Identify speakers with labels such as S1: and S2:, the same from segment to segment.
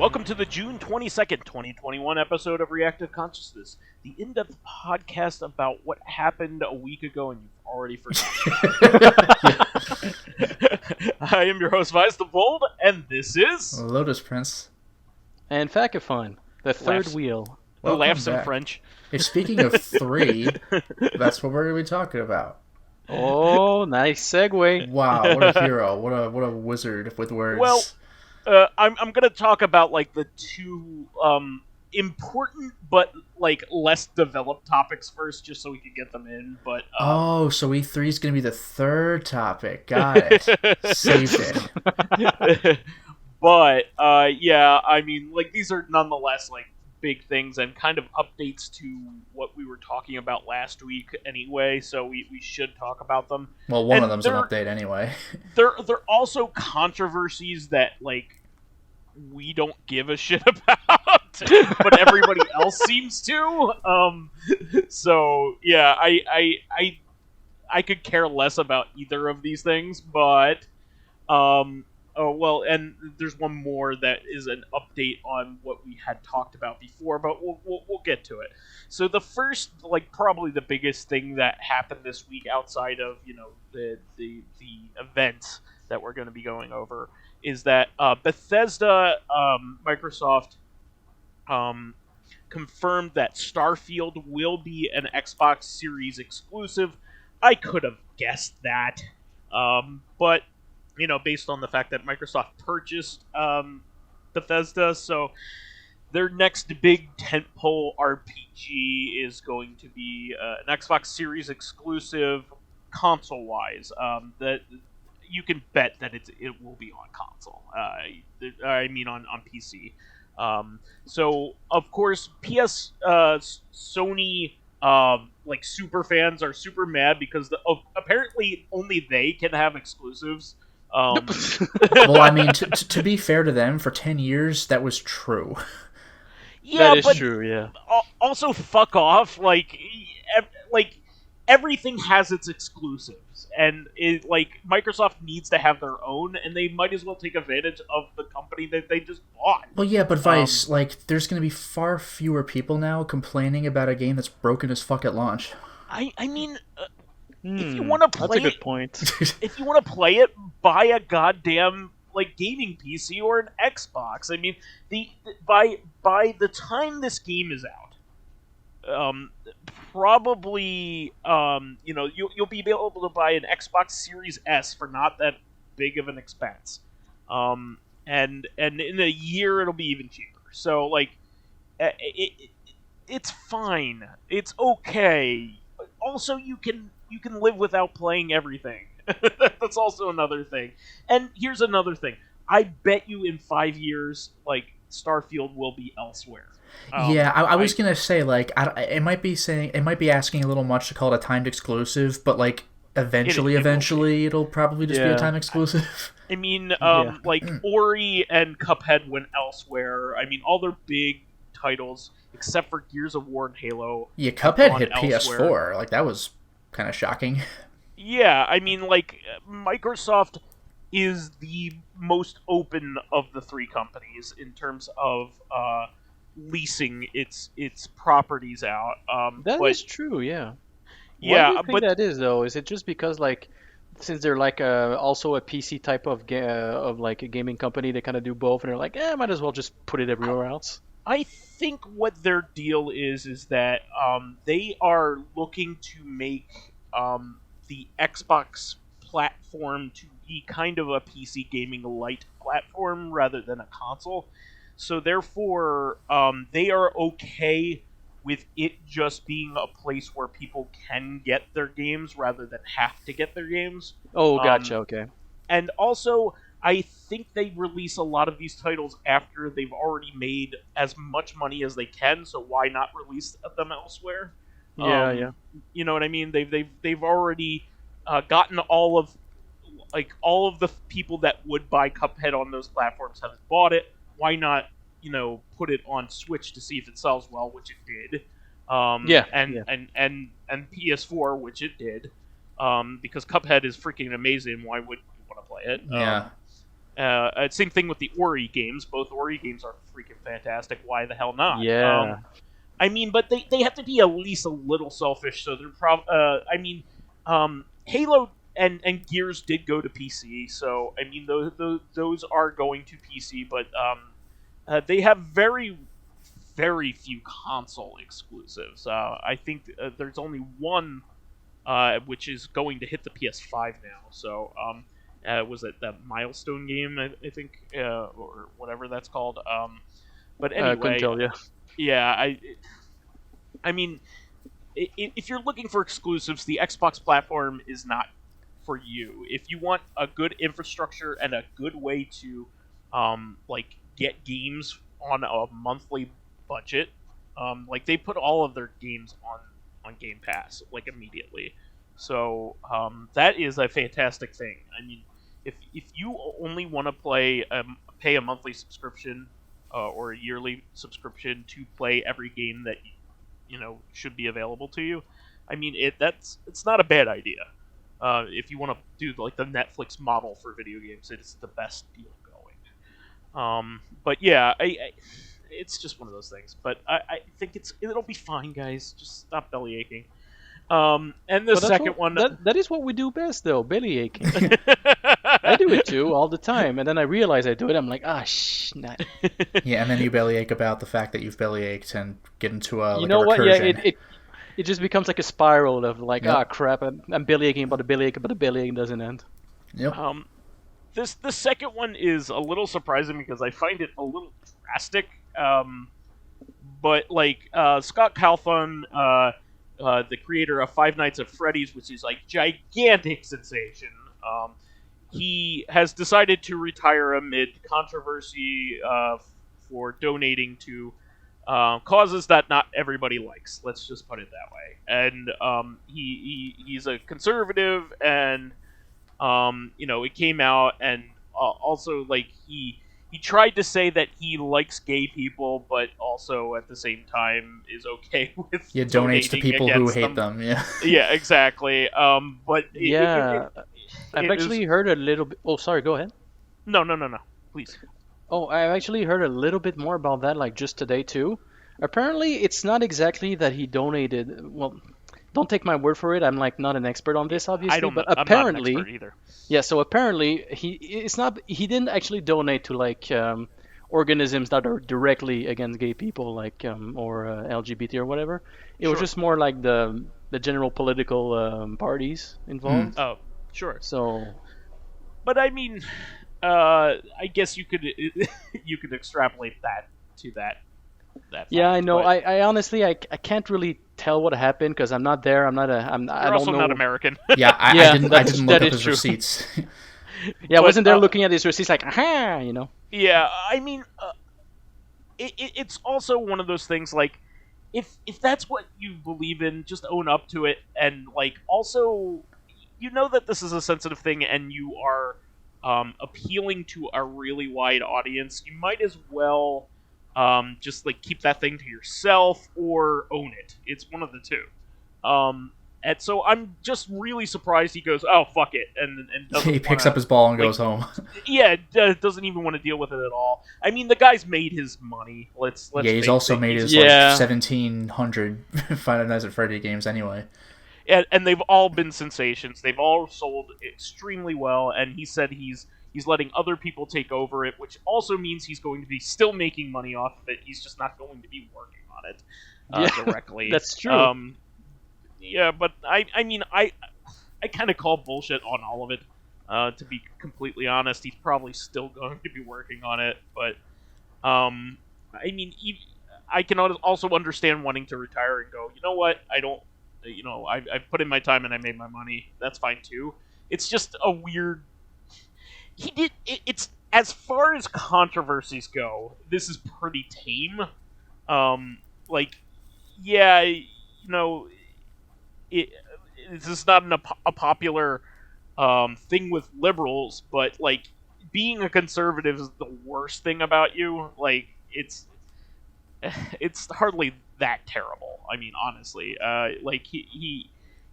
S1: Welcome to the June 22nd, 2021 episode of Reactive Consciousness, the in-depth podcast about what happened a week ago and you've already forgotten. I am your host, vysethebold, and this is...
S2: Lotus Prince.
S3: And Fakafon, the third
S1: Laughs.
S3: wheel.
S1: Who laughs in French.
S2: Hey, speaking of three, that's what we're going to be talking about.
S3: Oh, nice segue.
S2: Wow, what a hero. What a wizard with words.
S1: Well, I'm going to talk about like the two important but like less developed topics first, just so we can get them in. But
S2: so E3 is going to be the third topic. Got it. Saved it.
S1: But yeah, I mean, like these are nonetheless like big things and kind of updates to what we were talking about last week anyway. So we should talk about them.
S2: Well, one of them's an update anyway.
S1: They're also controversies that like we don't give a shit about, but everybody else seems to. So yeah, I could care less about either of these things, but oh well, and there's one more that is an update on what we had talked about before, but we'll get to it. So the first, like probably the biggest thing that happened this week outside of the event that we're going to be going over is that Bethesda, Microsoft, confirmed that Starfield will be an Xbox Series exclusive. I could have guessed that, but based on the fact that Microsoft purchased Bethesda, so their next big tentpole RPG is going to be an Xbox Series exclusive console-wise. That you can bet that it will be on console. I mean on PC. So of course, Sony like super fans are super mad because apparently only they can have exclusives.
S2: Well, I mean, to be fair to them, for 10 years, that was true.
S1: Yeah,
S3: that is true, yeah.
S1: Also, fuck off. Like everything has its exclusives, and Microsoft needs to have their own, and they might as well take advantage of the company that they just bought.
S2: Well, yeah, but Vice, there's going to be far fewer people now complaining about a game that's broken as fuck at launch.
S1: I mean... if you want to play,
S3: that's a good point.
S1: If you want to play it, buy a goddamn gaming PC or an Xbox. I mean, by the time this game is out, probably you'll be able to buy an Xbox Series S for not that big of an expense, and in a year it'll be even cheaper. So it's fine. It's okay. Also, you can live without playing everything. That's also another thing. And here's another thing. I bet you in 5 years, Starfield will be elsewhere.
S2: Yeah, I was gonna say it might be asking a little much to call it a timed exclusive, but eventually it'll probably just be a time exclusive.
S1: I mean, Ori and Cuphead went elsewhere. I mean, all their big titles, except for Gears of War and Halo.
S2: Yeah, Cuphead hit elsewhere. PS4. That was kind of shocking.
S1: Yeah, I mean, Microsoft is the most open of the three companies in terms of leasing its properties out.
S3: That is true, yeah.
S1: Yeah,
S3: why do you think that is though? Is it just because since they're also a PC type of a gaming company, they kind of do both, and they're like, might as well just put it everywhere else?
S1: I think what their deal is that they are looking to make the Xbox platform to be kind of a PC gaming light platform rather than a console. So therefore, they are okay with it just being a place where people can get their games rather than have to get their games.
S3: Oh, gotcha, okay.
S1: And also, I think they release a lot of these titles after they've already made as much money as they can, so why not release them elsewhere?
S3: Yeah.
S1: You know what I mean? They've already gotten all of the people that would buy Cuphead on those platforms have bought it. Why not, put it on Switch to see if it sells well, which it did. And PS4, which it did. Because Cuphead is freaking amazing. Why would you want to play it?
S2: Yeah.
S1: Same thing with the Ori games. Both Ori games are freaking fantastic. Why the hell not?
S3: Yeah.
S1: I mean, but they have to be at least a little selfish. So they're Halo and Gears did go to PC. So I mean, those are going to PC, but they have very, very few console exclusives. I think there's only one, which is going to hit the PS5 now. So was it that Milestone game? I think, or whatever that's called. But anyway,
S3: couldn't tell you.
S1: Yeah, I mean, if you're looking for exclusives, the Xbox platform is not for you. If you want a good infrastructure and a good way to, get games on a monthly budget, like they put all of their games on Game Pass immediately. So that is a fantastic thing. I mean, if you only want to pay a monthly subscription or a yearly subscription to play every game that should be available to you, I mean it's not a bad idea. If you want to do the Netflix model for video games, it is the best deal going. But yeah, it's just one of those things. But I think it'll be fine, guys. Just stop belly aching. And the second one...
S3: That is what we do best, though, belly aching. I do it, too, all the time. And then I realize I do it, I'm like, nah.
S2: Yeah, and then you bellyache about the fact that you've bellyached and get into a,
S3: you know
S2: a
S3: what?
S2: recursion.
S3: Yeah, it just becomes like a spiral of crap, I'm bellyaching about the bellyach, but the bellyaching doesn't end.
S2: Yep.
S1: The second one is a little surprising because I find it a little drastic. But Scott Cawthon, the creator of Five Nights at Freddy's, which is gigantic sensation, he has decided to retire amid controversy for donating to causes that not everybody likes. Let's just put it that way. And he's a conservative, and it came out, and also he tried to say that he likes gay people, but also at the same time is okay with
S2: donates to people who hate them. Yeah.
S1: Yeah, exactly. But
S3: I've actually heard a little bit. Oh, sorry. Go ahead.
S1: No, please.
S3: Oh, I've actually heard a little bit more about that, just today too. Apparently, it's not exactly that he donated. Well, don't take my word for it. I'm not an expert on this, obviously. But apparently,
S1: I'm not an expert either.
S3: Yeah. So apparently, he didn't actually donate to organisms that are directly against gay people, or LGBT or whatever. It was just more like the general political parties involved.
S1: Oh, sure.
S3: So,
S1: but I mean, I guess you could extrapolate that to that.
S3: Yeah, I know. But I honestly I can't really tell what happened because I'm not there. I don't know.
S1: Not American.
S2: Yeah, I didn't look up his receipts.
S3: Yeah, I wasn't there looking at his receipts aha,
S1: Yeah, I mean, it's also one of those things if that's what you believe in, just own up to it, and also that this is a sensitive thing and you are appealing to a really wide audience. You might as well just keep that thing to yourself or own it. It's one of the two. And so I'm just really surprised he goes, oh, fuck it, and
S2: he picks up his ball and goes home.
S1: Yeah, doesn't even want to deal with it at all. I mean, the guy's made his money. Let's
S2: he's also made his 1,700 Five Nights at Freddy games anyway.
S1: And they've all been sensations. They've all sold extremely well, and he said he's letting other people take over it, which also means he's going to be still making money off of it. He's just not going to be working on it directly.
S3: That's true.
S1: Yeah, but I mean, I kind of call bullshit on all of it. To be completely honest, he's probably still going to be working on it. But I mean, I can also understand wanting to retire and go, you know what? I don't. I've put in my time and I made my money. That's fine too. It's just a weird. It's as far as controversies go, this is pretty tame. This is not a popular thing with liberals, but being a conservative is the worst thing about you. It's hardly that terrible. I mean, honestly,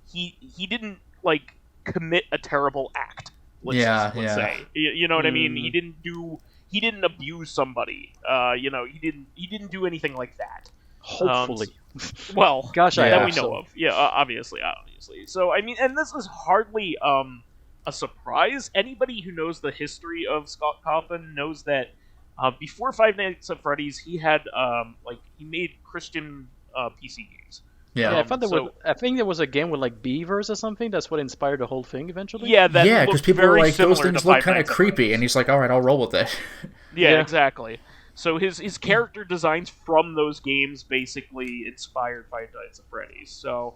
S1: he didn't commit a terrible act. Let's say, you know what I mean. He didn't abuse somebody. He didn't do anything like that.
S3: Hopefully.
S1: Well,
S3: gosh,
S1: that we know of. Yeah, obviously. So I mean, and this is hardly a surprise. Anybody who knows the history of Scott Cawthon knows that before Five Nights at Freddy's, he had he made Christian PC games.
S3: Yeah, I think there was a game with like beavers or something. That's what inspired the whole thing eventually.
S1: Yeah,
S2: because people were like, those things look kind of creepy, and he's like, all right, I'll roll with it.
S1: Yeah, exactly. So his character designs from those games basically inspired Five Nights at Freddy's. So,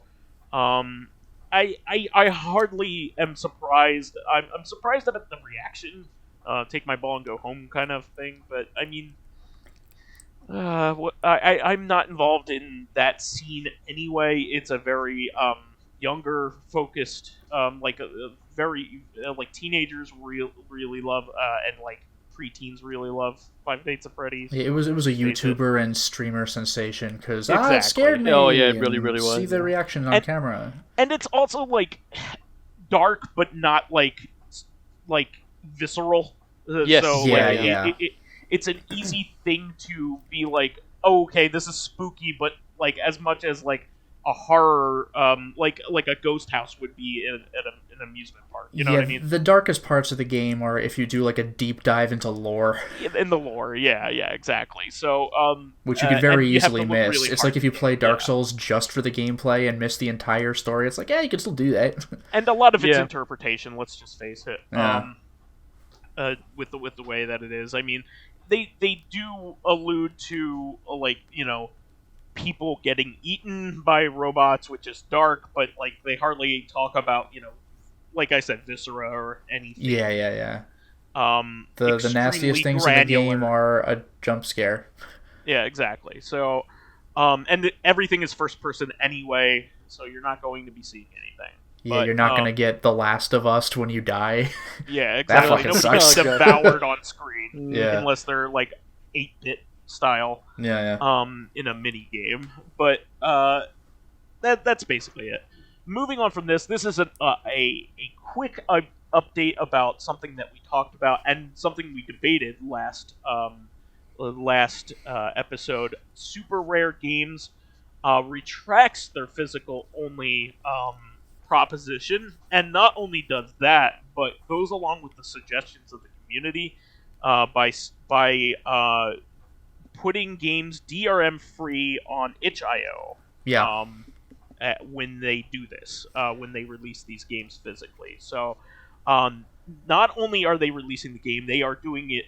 S1: I hardly am surprised. I'm surprised at the reaction, take my ball and go home kind of thing. But I mean, I'm not involved in that scene anyway. It's a very younger focused, very teenagers really love and preteens really love Five Nights at Freddy's.
S2: Yeah, it was a YouTuber and streamer sensation because
S1: exactly.
S2: It scared me.
S3: Oh yeah, it really was.
S2: See the reaction on camera,
S1: and it's also dark, but not visceral.
S3: Yes.
S1: So,
S2: yeah.
S1: It's an easy thing to be like, oh, okay, this is spooky, but as much as a horror, like a ghost house would be at an amusement park. You know what I mean?
S2: The darkest parts of the game are if you do a deep dive into lore.
S1: In the lore, yeah, exactly. So,
S2: which you could very easily miss.
S1: Really
S2: it's like if you play Dark Souls just for the gameplay and miss the entire story. It's you can still do that.
S1: And a lot of it's interpretation. Let's just face it.
S2: Yeah.
S1: With the way that it is, I mean, they do allude to people getting eaten by robots, which is dark, but they hardly talk about like I said, viscera or anything.
S2: Yeah. The nastiest things in the game are a jump scare.
S1: Yeah, exactly. So, and everything is first person anyway, so you're not going to be seeing anything.
S2: Yeah,
S1: but,
S2: you're not going to get The Last of Us when you die.
S1: Yeah, exactly.
S2: That fucking sucks.
S1: Nobody gets devoured on screen,
S2: Yeah.
S1: unless they're 8-bit style.
S2: Yeah.
S1: In a mini game, but that's basically it. Moving on from this is a quick update about something that we talked about and something we debated last episode. Super Rare Games retracts their physical only proposition, and not only does that, but goes along with the suggestions of the community by putting games DRM free on itch.io.
S2: Yeah.
S1: When they do this, when they release these games physically. So, not only are they releasing the game, they are doing it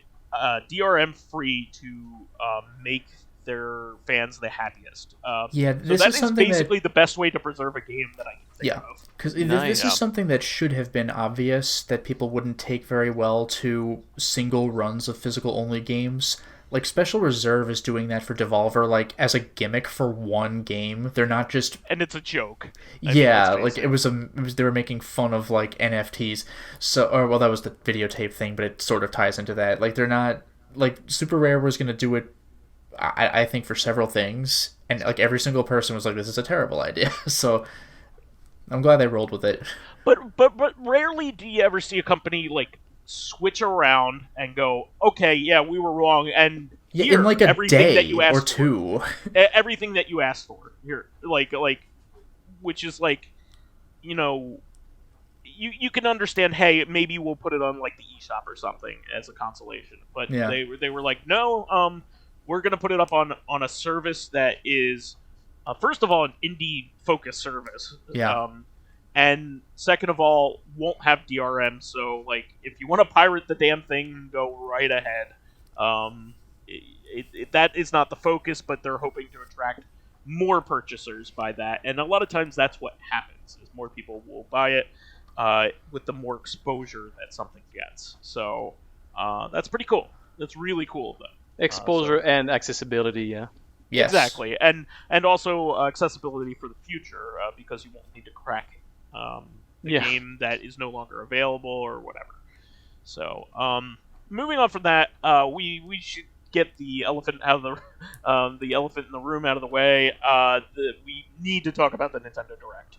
S1: DRM free to make their fans the happiest.
S2: So
S1: that is basically the best way to preserve a game that I can think of.
S2: Because this is something that should have been obvious that people wouldn't take very well to single runs of physical only games. Special Reserve is doing that for Devolver, as a gimmick for one game. They're not just...
S1: And it's a joke.
S2: They were making fun of, NFTs. So, that was the videotape thing, but it sort of ties into that. They're not... Super Rare was going to do it, I think, for several things. And, every single person was like, this is a terrible idea. So, I'm glad they rolled with it.
S1: But rarely do you ever see a company, switch around and go, okay, yeah, we were wrong, and
S2: in a day that you asked or two,
S1: everything that you asked for here, which is you can understand. Hey, maybe we'll put it on the eShop or something as a consolation, but they were like, no, we're gonna put it up on a service that is first of all an indie focused service.
S2: Yeah.
S1: And second of all, won't have DRM, so if you want to pirate the damn thing, go right ahead. That is not the focus, but they're hoping to attract more purchasers by that, and a lot of times that's what happens, is more people will buy it with the more exposure that something gets. So that's pretty cool. That's really cool, though.
S3: Exposure and accessibility, yeah.
S2: Yes.
S1: Exactly, and also accessibility for the future, because you won't need to crack the game that is no longer available or whatever. So, moving on from that, we should get the elephant out of the elephant in the room out of the way. We need to talk about the Nintendo Direct.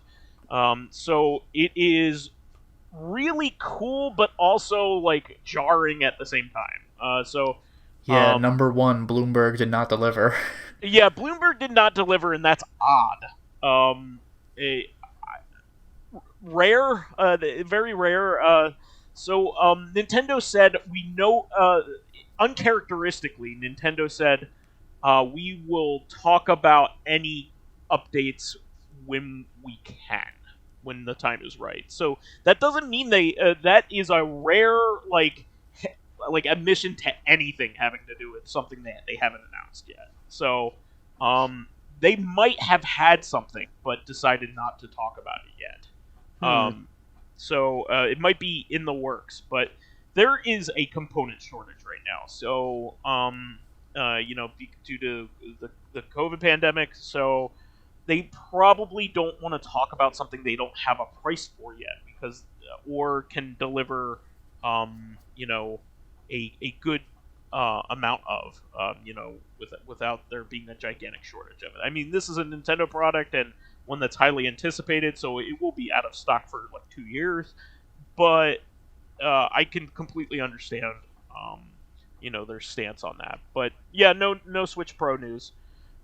S1: So it is really cool, but also like jarring at the same time.
S2: Yeah, number one, Bloomberg did not deliver.
S1: Yeah, Bloomberg did not deliver, and that's odd. Rare, very rare. Nintendo said we know, uncharacteristically, Nintendo said we will talk about any updates when we can, when the time is right. So that doesn't mean that is a rare like admission to anything having to do with something that they haven't announced yet. So they might have had something but decided not to talk about it yet. So it might be in the works, but there is a component shortage right now. So due to the COVID pandemic, so they probably don't want to talk about something they don't have a price for yet, because or can deliver a good amount of without there being a gigantic shortage of it. I mean, this is a Nintendo product and one that's highly anticipated, so it will be out of stock for like 2 years. But I can completely understand their stance on that. But yeah, no Switch Pro news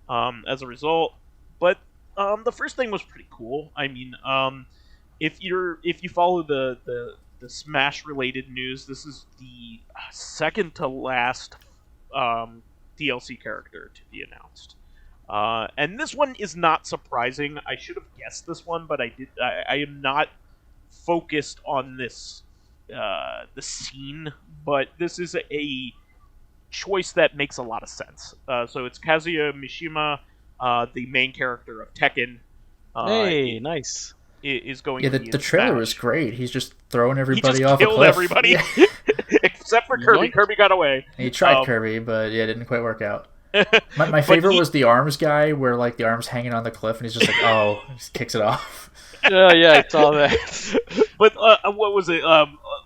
S1: as a result. But the first thing was pretty cool. I mean, if you follow the Smash related news, this is the second to last DLC character to be announced. And this one is not surprising. I should have guessed this one, but I am not focused on this the scene, but this is a choice that makes a lot of sense. So it's Kazuya Mishima, the main character of Tekken.
S3: Hey, nice.
S1: Is going.
S2: Yeah, the trailer was great. He's just throwing everybody off a cliff.
S1: He just killed everybody, except for Kirby. Kirby got away.
S2: He tried Kirby, but yeah, it didn't quite work out. My favorite was the arms guy, where like the arm's hanging on the cliff, and he's just like, oh, just kicks it off.
S3: Yeah, I saw that.
S1: But what was it?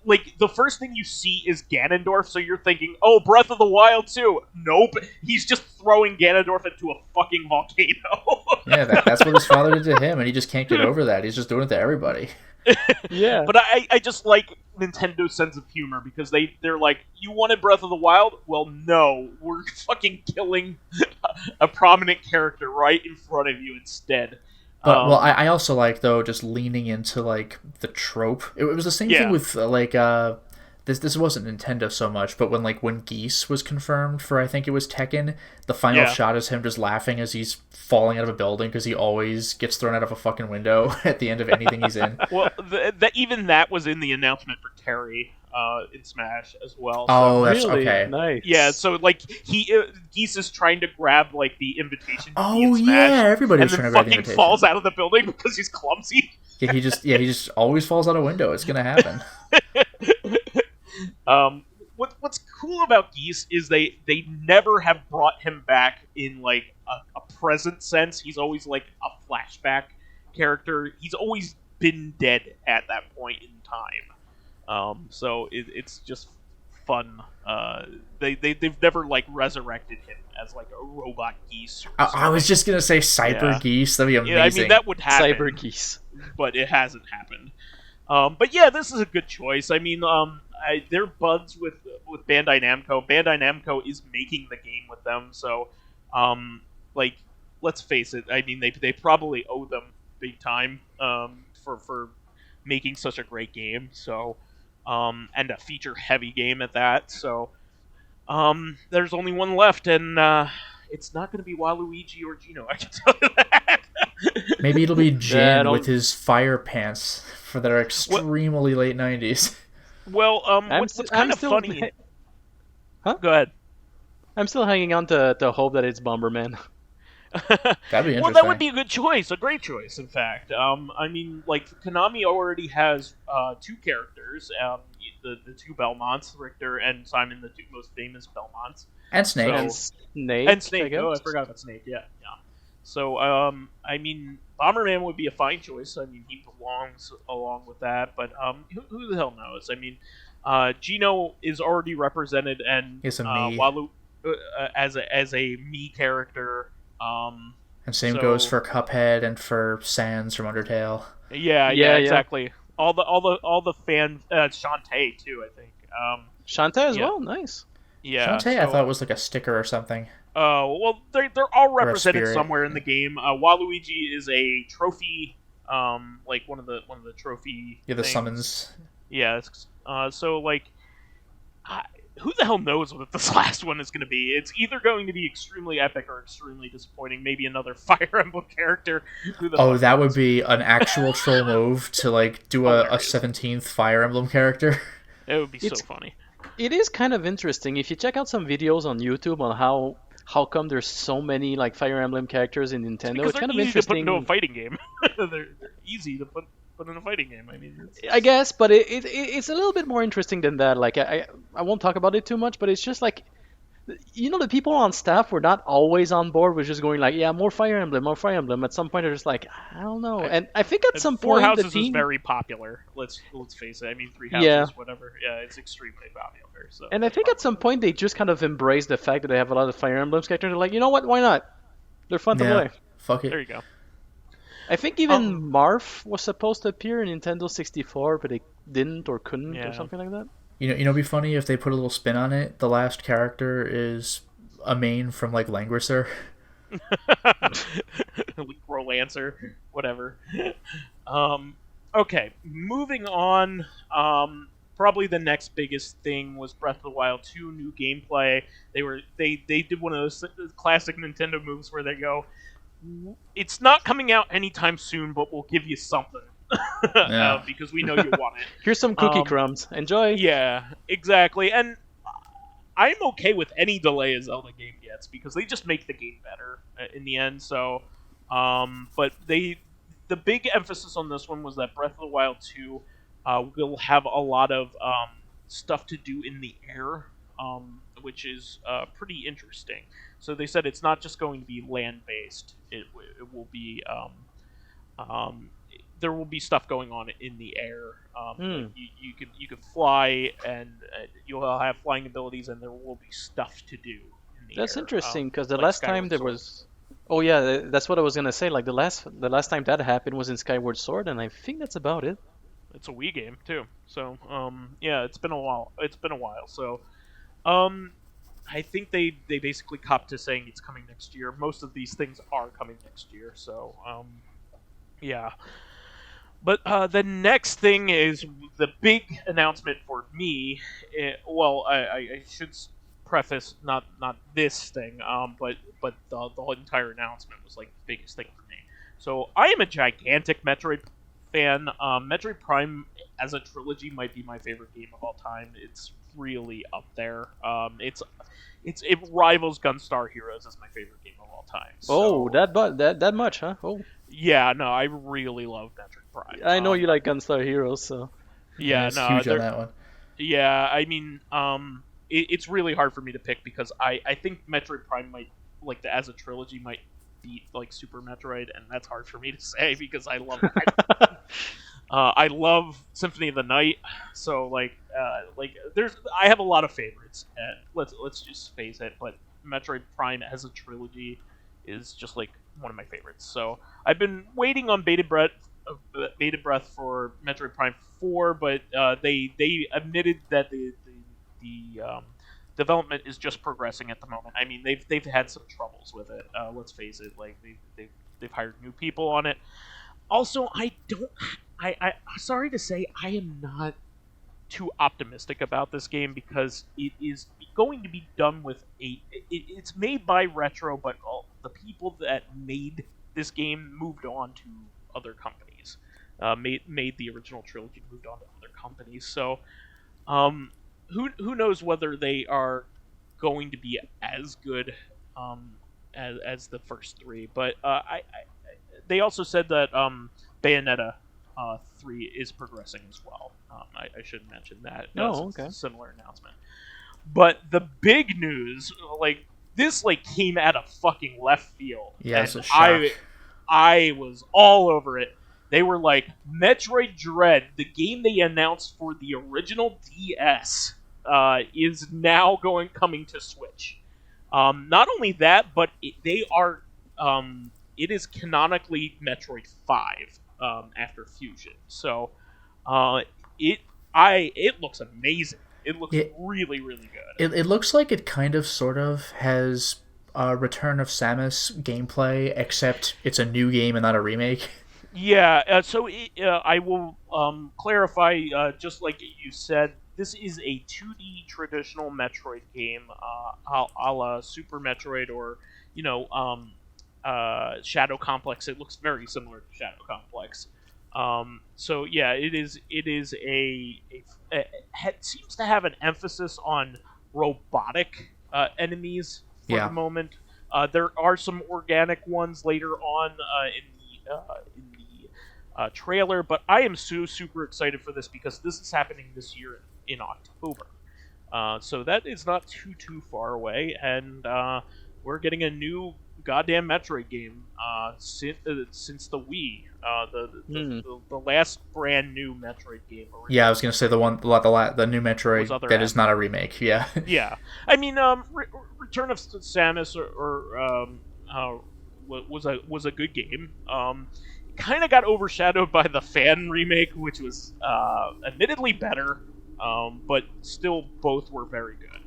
S1: Like the first thing you see is Ganondorf, so you're thinking, oh, Breath of the Wild 2. Nope, he's just throwing Ganondorf into a fucking volcano.
S2: Yeah, that's what his father did to him, and he just can't get over that. He's just doing it to everybody.
S3: Yeah.
S1: But I just like Nintendo's sense of humor, because they're like, you wanted Breath of the Wild? Well, no, we're fucking killing a prominent character right in front of you instead.
S2: But I also like, though, just leaning into like the trope. It was the same thing with this wasn't Nintendo so much, but when Geese was confirmed for, I think it was Tekken, the final shot is him just laughing as he's falling out of a building, because he always gets thrown out of a fucking window at the end of anything he's in.
S1: Well, even that was in the announcement for Terry in Smash as well.
S2: Oh,
S1: so.
S2: that's
S3: really?
S2: okay.
S3: Nice.
S1: Yeah, so Geese is trying to grab the invitation.
S2: Oh yeah, everybody was trying to grab the invitation.
S1: And fucking falls out of the building because he's clumsy.
S2: Yeah, he just always falls out a window. It's gonna happen.
S1: What's cool about Geese is they never have brought him back in like a present sense. He's always like a flashback character. He's always been dead at that point in time. So it's just fun. They've never like resurrected him as like a robot Geese.
S2: I was just gonna say Cyber Geese. That'd be amazing.
S1: Yeah, I mean that would happen.
S3: Cyber Geese,
S1: but it hasn't happened. But yeah, this is a good choice. I mean, they're buds with Bandai Namco. Bandai Namco is making the game with them, so let's face it. I mean, they probably owe them big time for making such a great game. So and a feature-heavy game at that. So there's only one left, and it's not going to be Waluigi or Gino. I can tell you that.
S2: Maybe it'll be Jin with his fire pants for their extremely late 90s.
S1: Well, what's kind of funny...
S3: Huh?
S1: Go ahead.
S3: I'm still hanging on to hope that it's Bomberman.
S2: That'd be interesting.
S1: Well, that would be a good choice, a great choice, in fact. I mean, like, Konami already has two characters, the two Belmonts, Richter and Simon, the two most famous Belmonts.
S2: And Snake.
S3: And Snake.
S1: Oh, I forgot about Snake, yeah. So, I mean, Bomberman would be a fine choice. I mean, he belongs along with that, but who the hell knows? I mean, Gino is already represented, and Walu as a Mii character.
S2: And same goes for Cuphead and for Sans from Undertale.
S1: Yeah, exactly. all the fan Shantae too, I think.
S3: Shantae as
S1: yeah.
S3: well, nice.
S1: Yeah,
S2: Shantae,
S1: so,
S2: I thought was like a sticker or something.
S1: well, they're all
S2: Or a
S1: represented
S2: spirit.
S1: somewhere in the game. Waluigi is a trophy, like one of the trophy.
S2: Yeah, the
S1: things.
S2: summons.
S1: Yeah, so like, who the hell knows what this last one is going to be? It's either going to be extremely epic or extremely disappointing. Maybe another Fire Emblem character. Who the
S2: Oh,
S1: fuck
S2: that
S1: knows?
S2: would be an actual troll move to like do a
S1: Hilarious.
S2: 17th Fire Emblem character.
S1: It would be
S3: It's-
S1: so funny.
S3: It is kind of interesting if you check out some videos on YouTube on how come there's so many like Fire Emblem characters in Nintendo.
S1: Because
S3: It's
S1: they're
S3: kind of
S1: easy to put
S3: interesting.
S1: into a fighting game. they're easy to put in a fighting game. I mean,
S3: I guess, but it's a little bit more interesting than that. Like I won't talk about it too much, but it's just like, you know, the people on staff were not always on board with just going like, yeah, more Fire Emblem, more Fire Emblem. At some point, they're just like, I don't know. And I think at some
S1: Four
S3: point
S1: Houses
S3: the team,
S1: is very popular. Let's face it. I mean, Three Houses,
S3: Yeah.
S1: whatever. Yeah, it's extremely popular. So.
S3: and I think at some point they just kind of embraced the fact that they have a lot of Fire Emblem characters. They're like, you know what? Why not? They're fun to
S2: Yeah.
S3: play.
S2: Fuck
S1: There
S2: it.
S1: you go.
S3: I think even Marth was supposed to appear in Nintendo 64, but it didn't or couldn't
S1: Yeah.
S3: or something like that.
S2: You know, it'd be funny if they put a little spin on it. The last character is a main from like Langrisser.
S1: Rolancer, whatever. Okay, moving on. Probably the next biggest thing was Breath of the Wild 2 new gameplay. They did one of those classic Nintendo moves where they go, "It's not coming out anytime soon, but we'll give you something."
S2: Yeah.
S1: Because we know you want it.
S3: Here's some cookie
S1: Um,
S3: crumbs. Enjoy.
S1: Yeah, exactly. And I'm okay with any delay a Zelda game gets because they just make the game better in the end. So, but the big emphasis on this one was that Breath of the Wild 2 will have a lot of stuff to do in the air, which is pretty interesting. So they said it's not just going to be land based. It will be there will be stuff going on in the air. Like you can fly, and you'll have flying abilities, and there will be stuff to do in the
S3: That's
S1: air.
S3: interesting because the
S1: like
S3: last time
S1: Skyward
S3: there
S1: Sword.
S3: was. Oh yeah, that's what I was gonna say. Like the last time that happened was in Skyward Sword, and I think that's about it.
S1: It's a Wii game too, so yeah, it's been a while. So, I think they basically copped to saying it's coming next year. Most of these things are coming next year, so yeah. But the next thing is the big announcement for me. I should preface not this thing, but the whole entire announcement was like the biggest thing for me. So I am a gigantic Metroid fan. Metroid Prime as a trilogy might be my favorite game of all time. It's really up there. It rivals Gunstar Heroes as my favorite game of all time.
S3: Oh,
S1: So,
S3: that much, huh? Oh,
S1: yeah, no, I really love Metroid Prime.
S3: I know you like Gunstar Heroes, so.
S1: Yeah,
S2: it's
S1: no,
S2: huge on
S1: they're-
S2: that one.
S1: Yeah, I mean, it's really hard for me to pick because I think Metroid Prime might, like, as a trilogy, might beat, like, Super Metroid, and that's hard for me to say because I love I love Symphony of the Night, so, I have a lot of favorites, and let's just face it, but Metroid Prime as a trilogy is just, like, one of my favorites. So I've been waiting on bated breath for Metroid Prime 4, but they admitted that the development is just progressing at the moment. I mean, they've had some troubles with it. Let's face it, like they've hired new people on it. Also, I'm sorry to say, I am not too optimistic about this game because it is going to be done with it's made by Retro, but the people that made this game moved on to other companies. Made the original trilogy, moved on to other companies. So, who knows whether they are going to be as good as the first three? But they also said that Bayonetta 3 is progressing as well. I should mention that.
S3: Oh,
S1: It's a
S3: okay.
S1: similar announcement. But the big news, this came out of fucking left field.
S2: Yeah, it's
S1: and
S2: a shock.
S1: I was all over it. They were like, Metroid Dread, the game they announced for the original DS, is now coming to Switch. Not only that, but it is canonically Metroid 5 after Fusion. So It looks amazing. It looks really, really good.
S2: It looks like it kind of sort of has Return of Samus gameplay, except it's a new game and not a remake.
S1: Yeah, I will clarify, just like you said, this is a 2D traditional Metroid game, a la Super Metroid or, Shadow Complex. It looks very similar to Shadow Complex. So yeah, it seems to have an emphasis on robotic enemies for the moment. There are some organic ones later on in the trailer, but I am so super excited for this because this is happening this year in October. So that is not too far away, and we're getting a new goddamn Metroid game since the Wii, the last brand new Metroid game.
S2: Yeah, I was gonna say the new Metroid that is not a remake. Yeah.
S1: Yeah, I mean, Return of Samus was a good game. Kind of got overshadowed by the fan remake, which was admittedly better, but still both were very good.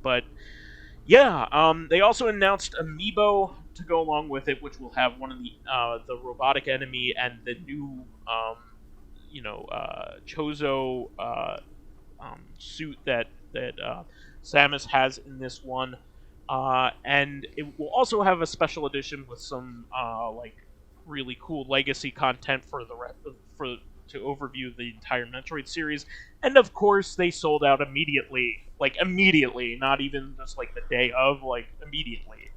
S1: But yeah, they also announced Amiibo to go along with it, which will have one of the robotic enemy and the new Chozo suit that Samus has in this one, and it will also have a special edition with some really cool legacy content to overview the entire Metroid series. And of course, they sold out immediately, not even just the day of, immediately,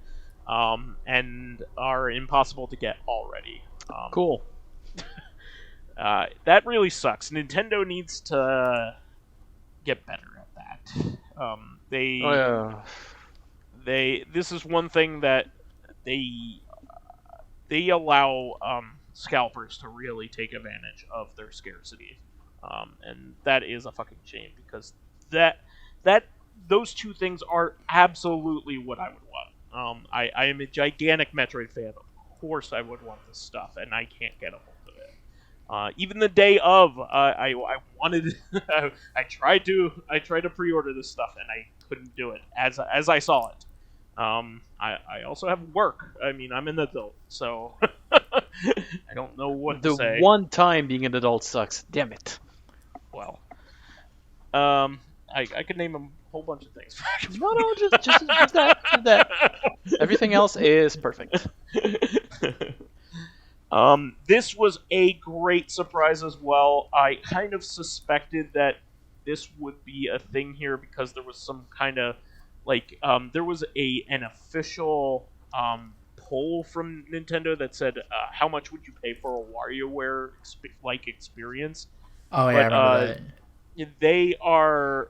S1: and are impossible to get already.
S3: Cool.
S1: That really sucks. Nintendo needs to get better at that. This is one thing that they allow scalpers to really take advantage of their scarcity, and that is a fucking shame because those two things are absolutely what I would want. I am a gigantic Metroid fan. Of course, I would want this stuff, and I can't get a hold of it. Even the day of, I wanted. I tried to pre-order this stuff, and I couldn't do it as I saw it. I also have work. I mean, I'm an adult, so I don't know what to say.
S3: The one time being an adult sucks. Damn it.
S1: Well, I could name a whole bunch of things.
S3: No, just that. Everything else is perfect.
S1: This was a great surprise as well. I kind of suspected that this would be a thing here because there was some kind of there was an official poll from Nintendo that said, how much would you pay for a WarioWare experience?
S2: Oh, yeah, I remember that.
S1: They are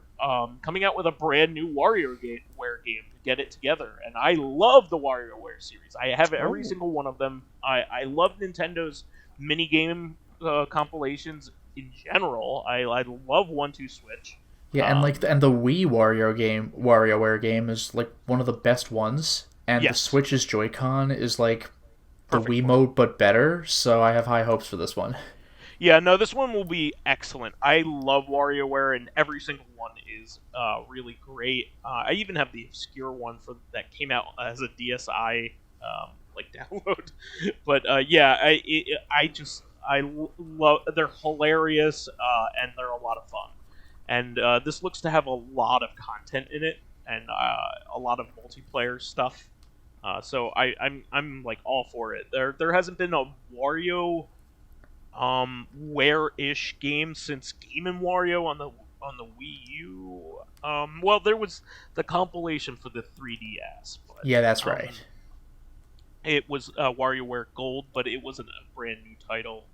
S1: coming out with a brand new WarioWare game to get it together, and I love the WarioWare series. I have every single one of them. I love Nintendo's minigame compilations in general. I love 1-2 Switch.
S2: Yeah, and the Wii WarioWare game is one of the best ones, and the Switch's Joy-Con is the Wii mode but better. So I have high hopes for this one.
S1: Yeah, no, this one will be excellent. I love WarioWare, and every single one is really great. I even have the obscure one that came out as a DSi download. But yeah, I love. They're hilarious, and they're a lot of fun. And this looks to have a lot of content in it, and a lot of multiplayer stuff. So I'm all for it. There hasn't been a Wario Ware-ish game since Game & Wario on the Wii U. Well, there was the compilation for the 3DS. But,
S2: yeah, that's right.
S1: It was WarioWare Gold, but it wasn't a brand new title.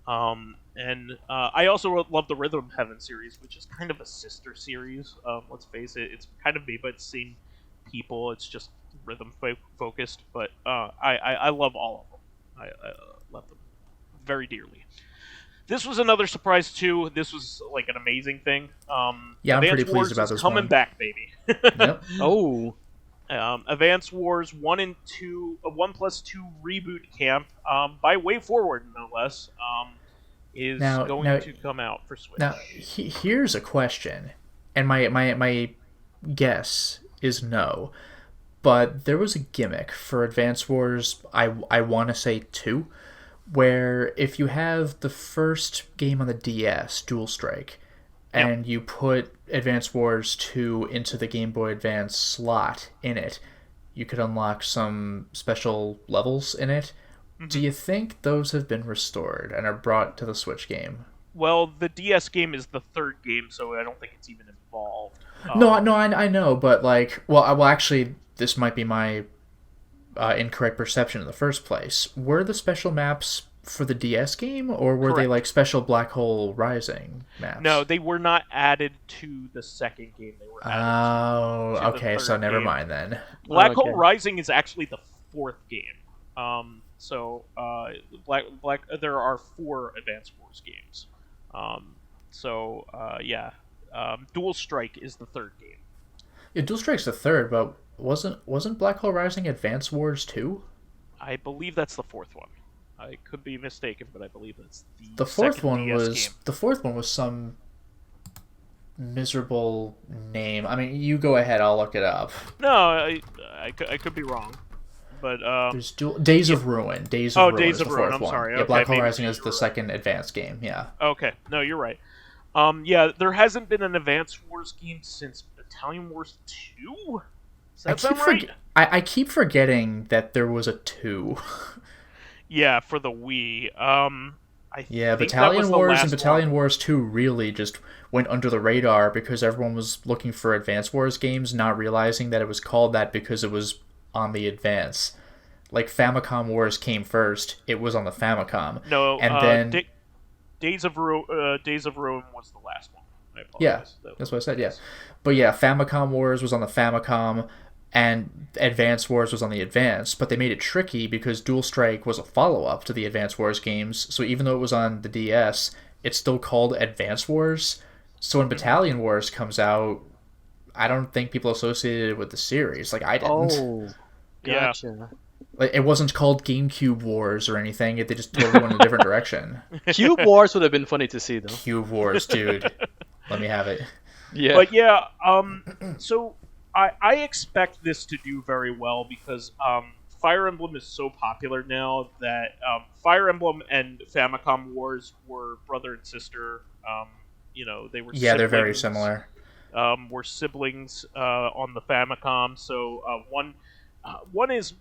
S1: And I also love the Rhythm Heaven series, which is kind of a sister series. Let's face it, it's kind of made by the same people. It's just rhythm focused, but I love all of them. I love them very dearly. This was another surprise too. This was an amazing thing.
S2: Yeah, I'm pretty
S1: Advance Wars
S2: pleased about this
S1: coming
S2: one.
S1: back, baby.
S2: Yep.
S3: Oh.
S1: Advance Wars 1 and 2, 1+2 reboot camp by Way Forward, no less. is
S2: Now-
S1: going
S2: now-
S1: to come out for Switch.
S2: Now, here's a question, and my guess is no. But there was a gimmick for Advance Wars, I want to say 2, where if you have the first game on the DS, Dual Strike, and you put Advance Wars 2 into the Game Boy Advance slot in it, you could unlock some special levels in it. Mm-hmm. Do you think those have been restored and are brought to the Switch game?
S1: Well, the DS game is the third game, so I don't think it's even involved.
S2: No, I know, but actually, this might be my incorrect perception in the first place. Were the special maps for the DS game, or were they like special Black Hole Rising maps?
S1: No, they were not added to the second game. They were added to
S2: okay,
S1: the
S2: so
S1: third
S2: never
S1: game.
S2: mind then.
S1: Black Hole Rising is actually the fourth game. There are 4 Advance Wars games. Dual Strike is the third game.
S2: Yeah, Dual Strike's the third, but wasn't Black Hole Rising Advance Wars 2?
S1: I believe that's the fourth one. I could be mistaken, but I believe it's
S2: the fourth one
S1: DS
S2: was
S1: game.
S2: The fourth one was some miserable name. I mean, you go ahead. I'll look it up.
S1: No, I could be wrong, but
S2: there's Days of Ruin. Days of Ruin.
S1: Days
S2: is
S1: of
S2: the
S1: Ruin.
S2: fourth
S1: I'm
S2: one.
S1: sorry.
S2: Yeah,
S1: Okay,
S2: Black Hole
S1: maybe
S2: Rising is the
S1: right.
S2: second advanced game. Yeah.
S1: Okay, no, you're right. There hasn't been an Advance Wars game since Battalion Wars 2. Does that sound right?
S2: I keep forgetting that there was a 2.
S1: Yeah, for the Wii.
S2: Battalion Wars and Battalion Wars 2 really just went under the radar because everyone was looking for Advance Wars games, not realizing that it was called that because it was on the Advance. Like, Famicom Wars came first. It was on the Famicom.
S1: No,
S2: and then
S1: Days of Ruin was the last one. I apologize.
S2: Yeah, that's what I said, yeah. But yeah, Famicom Wars was on the Famicom, and Advance Wars was on the Advance, but they made it tricky because Dual Strike was a follow-up to the Advance Wars games, so even though it was on the DS, it's still called Advance Wars. So when Battalion Wars comes out, I don't think people associated it with the series. Like, I didn't.
S3: Oh, gotcha.
S2: Like, it wasn't called GameCube Wars or anything. They just totally went in a different direction.
S3: Cube Wars would have been funny to see, though.
S2: Cube Wars, dude. Let me have it.
S3: Yeah.
S1: But yeah, so I expect this to do very well because Fire Emblem is so popular now that Fire Emblem and Famicom Wars were brother and sister. They were
S2: they're very similar.
S1: Were siblings on the Famicom. So one is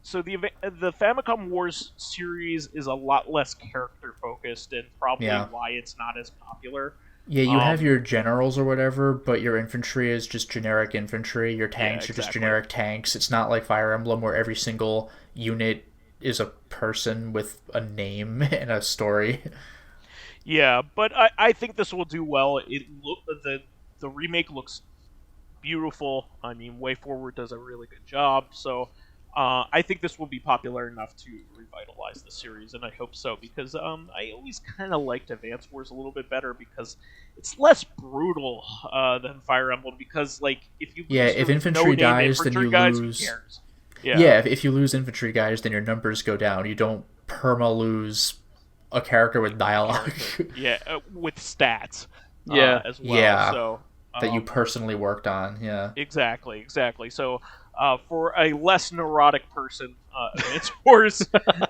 S1: so the Famicom Wars series is a lot less character focused and probably why it's not as popular.
S2: Yeah, you have your generals or whatever, but your infantry is just generic infantry. Your tanks are just generic tanks. It's not like Fire Emblem where every single unit is a person with a name and a story.
S1: Yeah, but I think this will do well. The remake looks beautiful. I mean, Way Forward does a really good job, so I think this will be popular enough to revitalize the series, and I hope so, because I always kind of liked Advance Wars a little bit better because it's less brutal than Fire Emblem, because, like, if you lose
S2: if infantry dies, then you
S1: guys,
S2: lose.
S1: Who cares?
S2: Yeah, if you lose infantry guys, then your numbers go down. You don't perma-lose a character with dialogue.
S1: With stats. As well.
S2: Yeah,
S1: so,
S2: that you personally worked on, yeah.
S1: Exactly. So, for a less neurotic person, Advance Wars,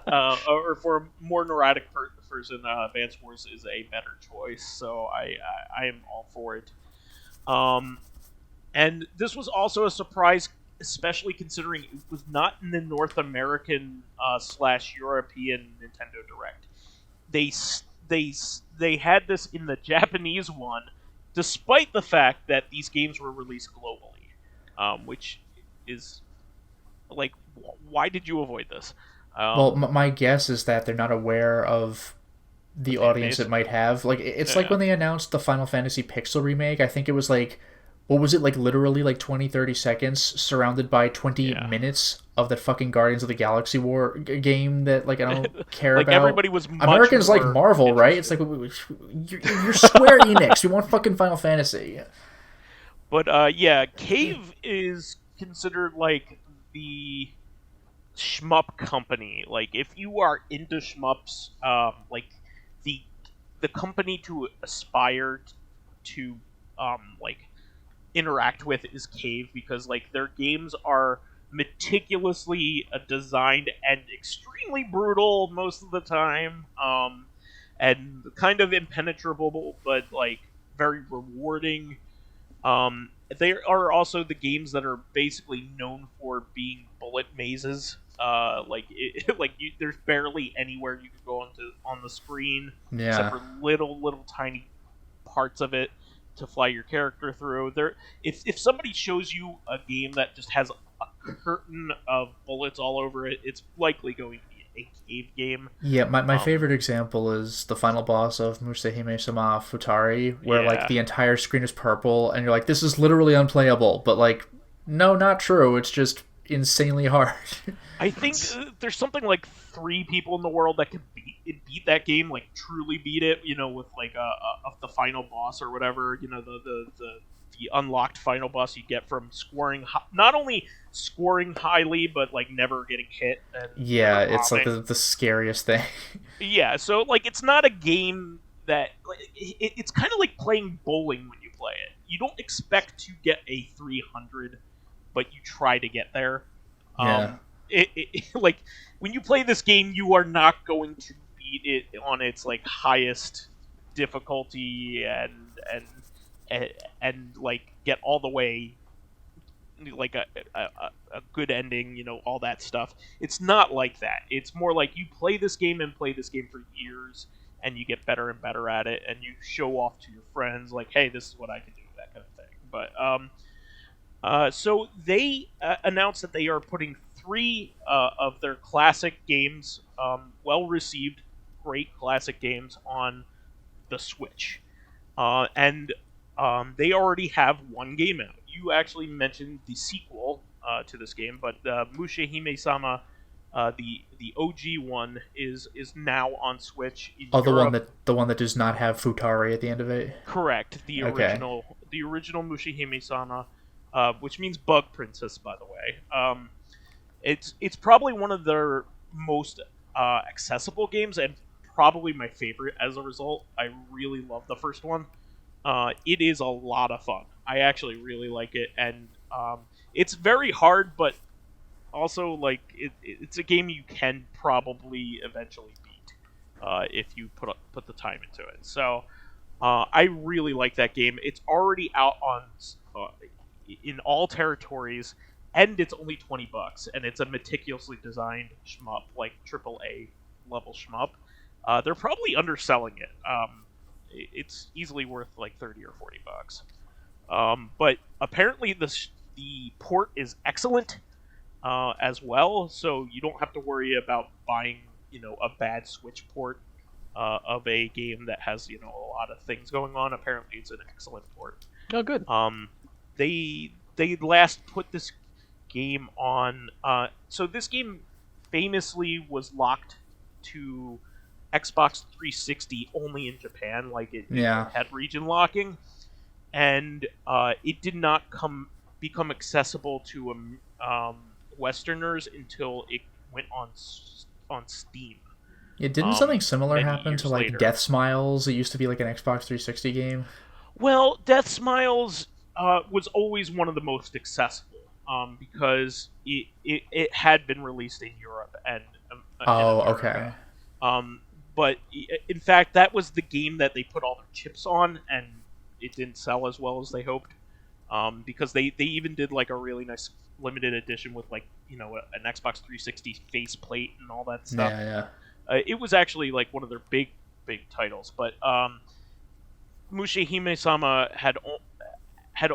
S1: or for a more neurotic person, Advance Wars is a better choice. So I am all for it. And this was also a surprise, especially considering it was not in the North American / European Nintendo Direct. They had this in the Japanese one, despite the fact that these games were released globally, which is like, why did you avoid this?
S2: Well, my guess is that they're not aware of the audience it might have. Like, it's like when they announced the Final Fantasy Pixel remake. I think it was like, what was it, like literally like 20-30 seconds surrounded by 20 minutes of that fucking Guardians of the Galaxy War game that, like, I don't care
S1: like,
S2: about.
S1: Everybody was much
S2: Americans like Marvel, right? It's like, you're Square Enix. We want fucking Final Fantasy.
S1: But Cave is considered like the shmup company. Like, if you are into shmups, like the the company to aspire to like interact with is Cave, because like their games are meticulously designed and extremely brutal most of the time, and kind of impenetrable, but like very rewarding. um, they are also the games that are basically known for being bullet mazes. There's barely anywhere you can go on the screen except
S2: Yeah.
S1: for little tiny parts of it to fly your character through. If somebody shows you a game that just has a curtain of bullets all over it, it's likely going to be a cave game.
S2: Yeah, my
S1: Um,
S2: favorite example is the final boss of Musehime-sama Futari, where like
S1: yeah,
S2: the entire screen is purple, and you're like, this is literally unplayable. But like, no, not true. It's just insanely hard.
S1: I think there's something like 3 people in the world that can beat that game, like truly beat it. With like the final boss or whatever. The unlocked final boss you get from scoring, not only scoring highly, but like never getting hit and
S2: Yeah,
S1: never
S2: it's like
S1: bombing.
S2: the scariest thing.
S1: Yeah, so like it's not a game that it's kind of like playing bowling when you play it. You don't expect to get a 300, but you try to get there.
S2: Yeah.
S1: Um, like when you play this game, you are not going to beat it on its like highest difficulty and like get all the way like a good ending, all that stuff. It's not like that. It's more like you play this game and play this game for years, and you get better and better at it, and you show off to your friends, like, hey, this is what I can do, that kind of thing. So they announced that they are putting 3 of their classic games, well received, great classic games, on the Switch. And they already have one game out. You actually mentioned the sequel to this game, but Mushihime-sama, the OG one, is now on Switch in
S2: Oh,
S1: Europe.
S2: the one that does not have Futari at the end of it.
S1: Correct, the
S2: Okay.
S1: original Mushihime-sama, which means Bug Princess, by the way. It's probably one of their most accessible games, and probably my favorite as a result. I really love the first one. It is a lot of fun. I actually really like it, and it's very hard, but also like it's a game you can probably eventually beat if you put the time into it. So I really like that game. It's already out on in all territories, and it's only $20, and it's a meticulously designed shmup, like AAA level shmup. They're probably underselling it. It's easily worth like 30 or $40. But apparently the port is excellent as well, so you don't have to worry about buying a bad Switch port of a game that has a lot of things going on. Apparently, it's an excellent port.
S3: Oh, good.
S1: They last put this game on. So this game famously was locked to Xbox 360 only in Japan, like it
S2: Yeah.
S1: had region locking, and it did not become accessible to Westerners until it went on Steam.
S2: Yeah, didn't something similar
S1: Many
S2: happen to
S1: years
S2: like
S1: later.
S2: Death Smiles? It used to be like an Xbox 360 game.
S1: Well, Death Smiles was always one of the most accessible because it had been released in Europe and in
S2: Oh,
S1: America.
S2: okay.
S1: But in fact, that was the game that they put all their chips on, and it didn't sell as well as they hoped. Because they even did like a really nice limited edition with like an Xbox 360 faceplate and all that stuff.
S2: Yeah.
S1: It was actually like one of their big titles, but Mushihime-sama had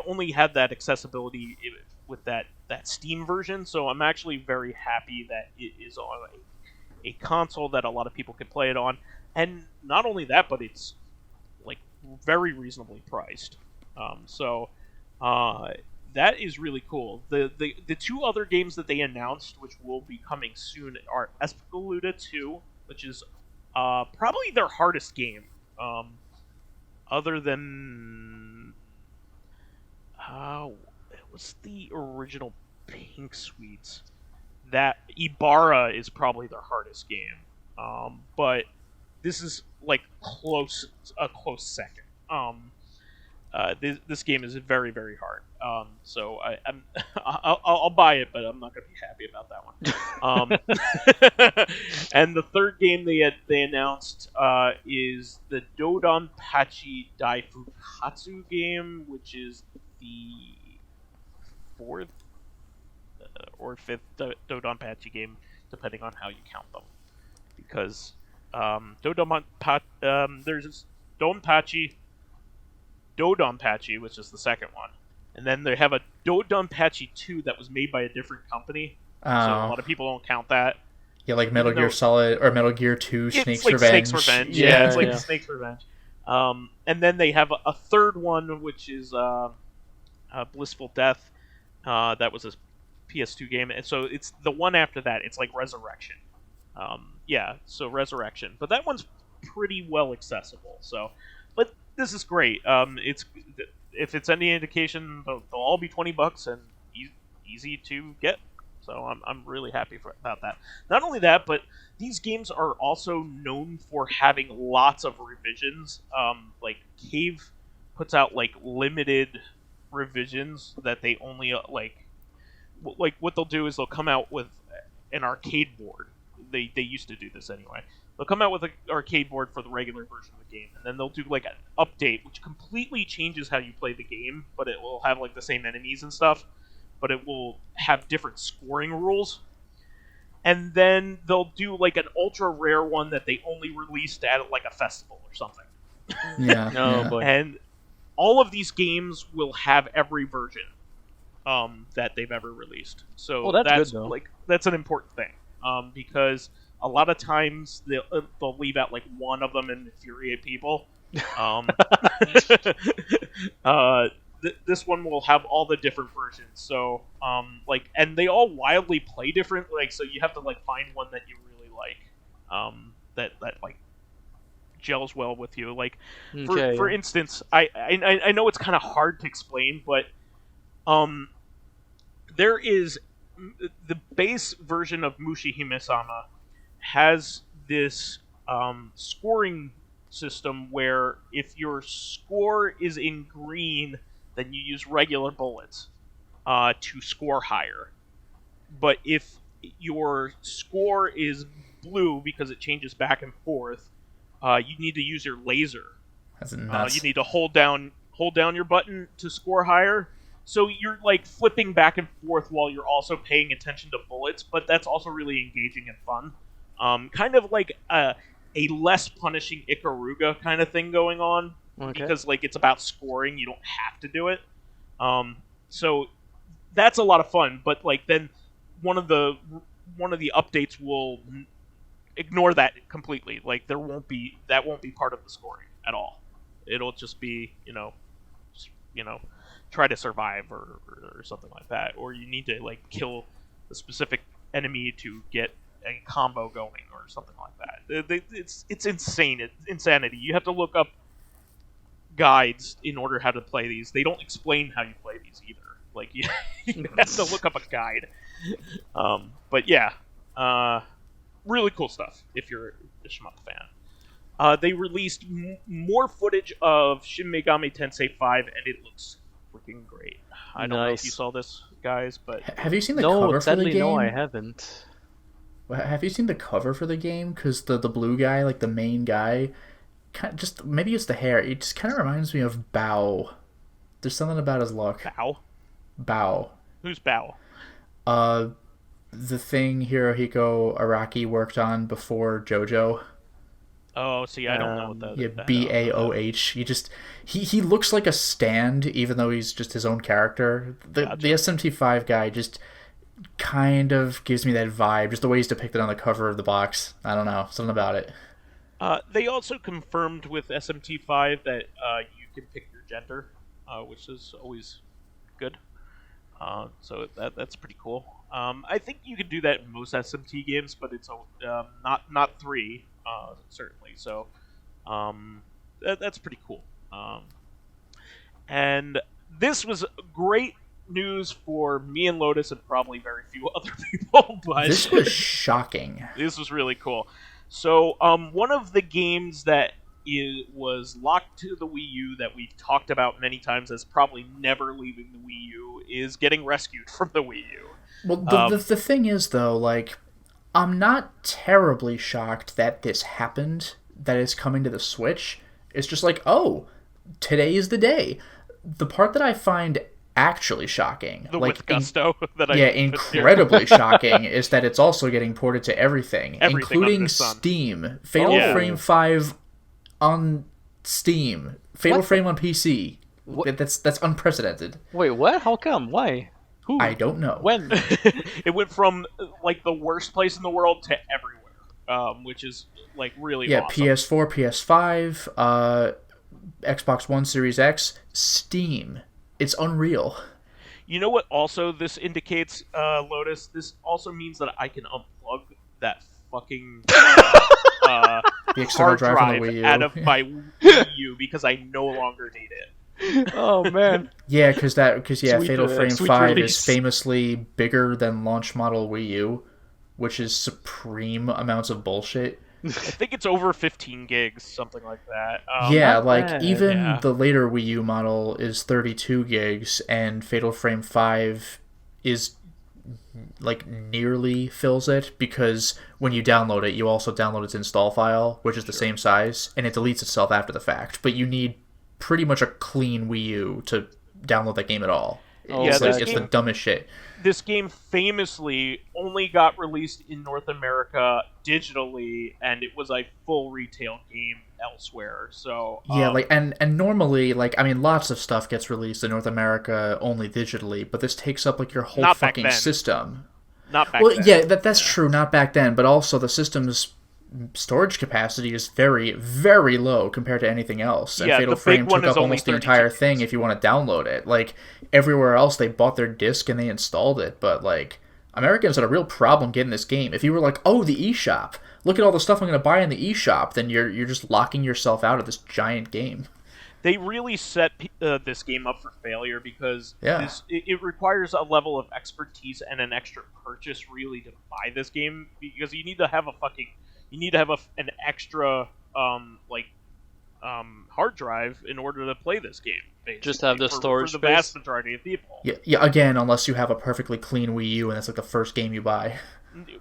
S1: only had that accessibility with that Steam version. So I'm actually very happy that it is on a console that a lot of people can play it on, and not only that, but it's like very reasonably priced. So that is really cool. The 2 other games that they announced, which will be coming soon, are Espeluda 2, which is probably their hardest game, other than it was the original Pink Sweets. that Ibarra is probably their hardest game, but this is like a close second. This game is very, very hard. So I'll buy it, but I'm not going to be happy about that one. And the third game they announced is the Dodonpachi Daifukatsu game, which is the fourth or fifth Dodonpachi game, depending on how you count them. Because there's Dodonpachi, which is the second one, and then they have a Dodonpachi 2 that was made by a different company. So a lot of people don't count that.
S2: Yeah, like Metal Gear Solid or Metal Gear 2 Snake's
S1: like
S2: Revenge.
S1: Snake's Revenge. Yeah, it's like Snake's Revenge. And then they have a third one, which is Blissful Death. That was a PS2 game, and so it's the one after that. It's like Resurrection. So Resurrection, but that one's pretty well accessible. So, but this is great. If it's any indication, they'll all be $20 and easy to get. So I'm really happy about that. Not only that, but these games are also known for having lots of revisions. Like Cave puts out like limited revisions that they only like what they'll do is they'll come out with an arcade board. They used to do this anyway. They'll come out with an arcade board for the regular version of the game, and then they'll do like an update which completely changes how you play the game, but it will have like the same enemies and stuff, but it will have different scoring rules. And then they'll do like an ultra rare one that they only released at like a festival or something.
S2: Yeah.
S3: Boy.
S1: And all of these games will have every version that they've ever released. So
S3: that's good, though.
S1: Like that's an important thing. Because a lot of times they'll leave out like one of them and infuriate people. This one will have all the different versions. So and they all wildly play different. Like so you have to like find one that you really like. That like gels well with you. Like for instance, I know it's kind of hard to explain, but there is the base version of Mushi-Hime-sama has this scoring system where if your score is in green, then you use regular bullets to score higher. But if your score is blue because it changes back and forth, you need to use your laser.
S2: That's nuts.
S1: You need to hold down your button to score higher. So you're like flipping back and forth while you're also paying attention to bullets, but that's also really engaging and fun. Kind of like a less punishing Ikaruga kind of thing going on, because like it's about scoring. You don't have to do it. So that's a lot of fun. But like then one of the updates will ignore that completely. Like that won't be part of the scoring at all. It'll just be try to survive or something like that, or you need to like kill a specific enemy to get a combo going or something like that. It's insane. It's insanity. You have to look up guides in order how to play these. They don't explain how you play these either. Like you have to look up a guide. But yeah, really cool stuff if you're a shmup fan. They released more footage of Shin Megami Tensei 5, and it looks freaking great. I don't know if you saw this, guys, but
S2: have you seen the cover for the game?
S3: No, I haven't.
S2: Have you seen the cover for the game? Because the blue guy, like the main guy, just maybe it's the hair. It just kind of reminds me of Bao. There's something about his look. Bao.
S1: Who's Bao?
S2: The thing Hirohiko Araki worked on before JoJo.
S1: Oh, see, I don't know what that is.
S2: Yeah, Baoh. He looks like a stand, even though he's just his own character. The SMT5 guy just kind of gives me that vibe, just the way he's depicted on the cover of the box. I don't know, something about it.
S1: They also confirmed with SMT5 that you can pick your gender, which is always good. So that's pretty cool. I think you could do that in most SMT games, but it's not 3. Certainly, so that's pretty cool. And this was great news for me and Lotus and probably very few other people, but
S2: This was shocking.
S1: this was really cool. So, one of the games that was locked to the Wii U that we've talked about many times as probably never leaving the Wii U is getting rescued from the Wii U.
S2: Well, the thing is, though, like, I'm not terribly shocked that this happened, that it's coming to the Switch. It's just like, oh, today is the day. The part that I find actually shocking,
S1: With gusto,
S2: incredibly shocking, is that it's also getting ported to everything including Steam. Fatal Frame 5 on Steam. Fatal Frame on PC. That's unprecedented.
S3: Wait, what? How come? Why? Who?
S2: I don't know.
S3: When?
S1: It went from like the worst place in the world to everywhere, which is like really awesome.
S2: PS4, PS5, Xbox One, Series X, Steam. It's unreal.
S1: You know what also this indicates, Lotus? This also means that I can unplug that fucking
S2: The external
S1: hard
S2: drive
S1: drive
S2: on the Wii U.
S1: out of my Wii U because I no longer need it.
S3: Oh man.
S2: Yeah, because Fatal Frame
S3: sweet
S2: 5
S3: release.
S2: is famously bigger than launch model Wii U, which is supreme amounts of bullshit.
S1: I think it's over 15 gigs, something like that.
S2: Yeah,
S3: not
S2: like
S3: bad.
S2: even
S1: Yeah.
S2: the later Wii U model is 32 gigs, and Fatal Frame 5 is like nearly fills it, because when you download it, you also download its install file, which is the same size, and it deletes itself after the fact. But you need pretty much a clean Wii U to download that game at all.
S3: Oh,
S2: It's,
S1: yeah,
S2: like,
S1: this
S2: it's
S1: game-
S2: the dumbest shit.
S1: This game famously only got released in North America digitally, and it was a full retail game elsewhere. So
S2: Yeah, like and normally, like, I mean, lots of stuff gets released in North America only digitally, but this takes up like your whole
S1: Not back
S2: fucking
S1: then.
S2: system.
S1: not back
S2: Well,
S1: then.
S2: yeah, that's true, not back then, but also the system's storage capacity is very, very low compared to anything else. And
S1: Yeah,
S2: Fatal
S1: the big
S2: Frame
S1: one
S2: took
S1: is
S2: up
S1: only
S2: almost the
S1: 32
S2: entire
S1: gigs.
S2: thing if you want to download it. Like, everywhere else, they bought their disc and they installed it, but, like, Americans had a real problem getting this game. If you were like, oh, the eShop, look at all the stuff I'm going to buy in the eShop, then you're just locking yourself out of this giant game.
S1: They really set this game up for failure because
S2: Yeah.
S1: it requires a level of expertise and an extra purchase really to buy this game, because you need to have an extra hard drive in order to play this game. Basically,
S3: Just have the storage
S1: for the
S3: space.
S1: vast majority of people,
S2: Yeah, again, unless you have a perfectly clean Wii U and that's like the first game you buy.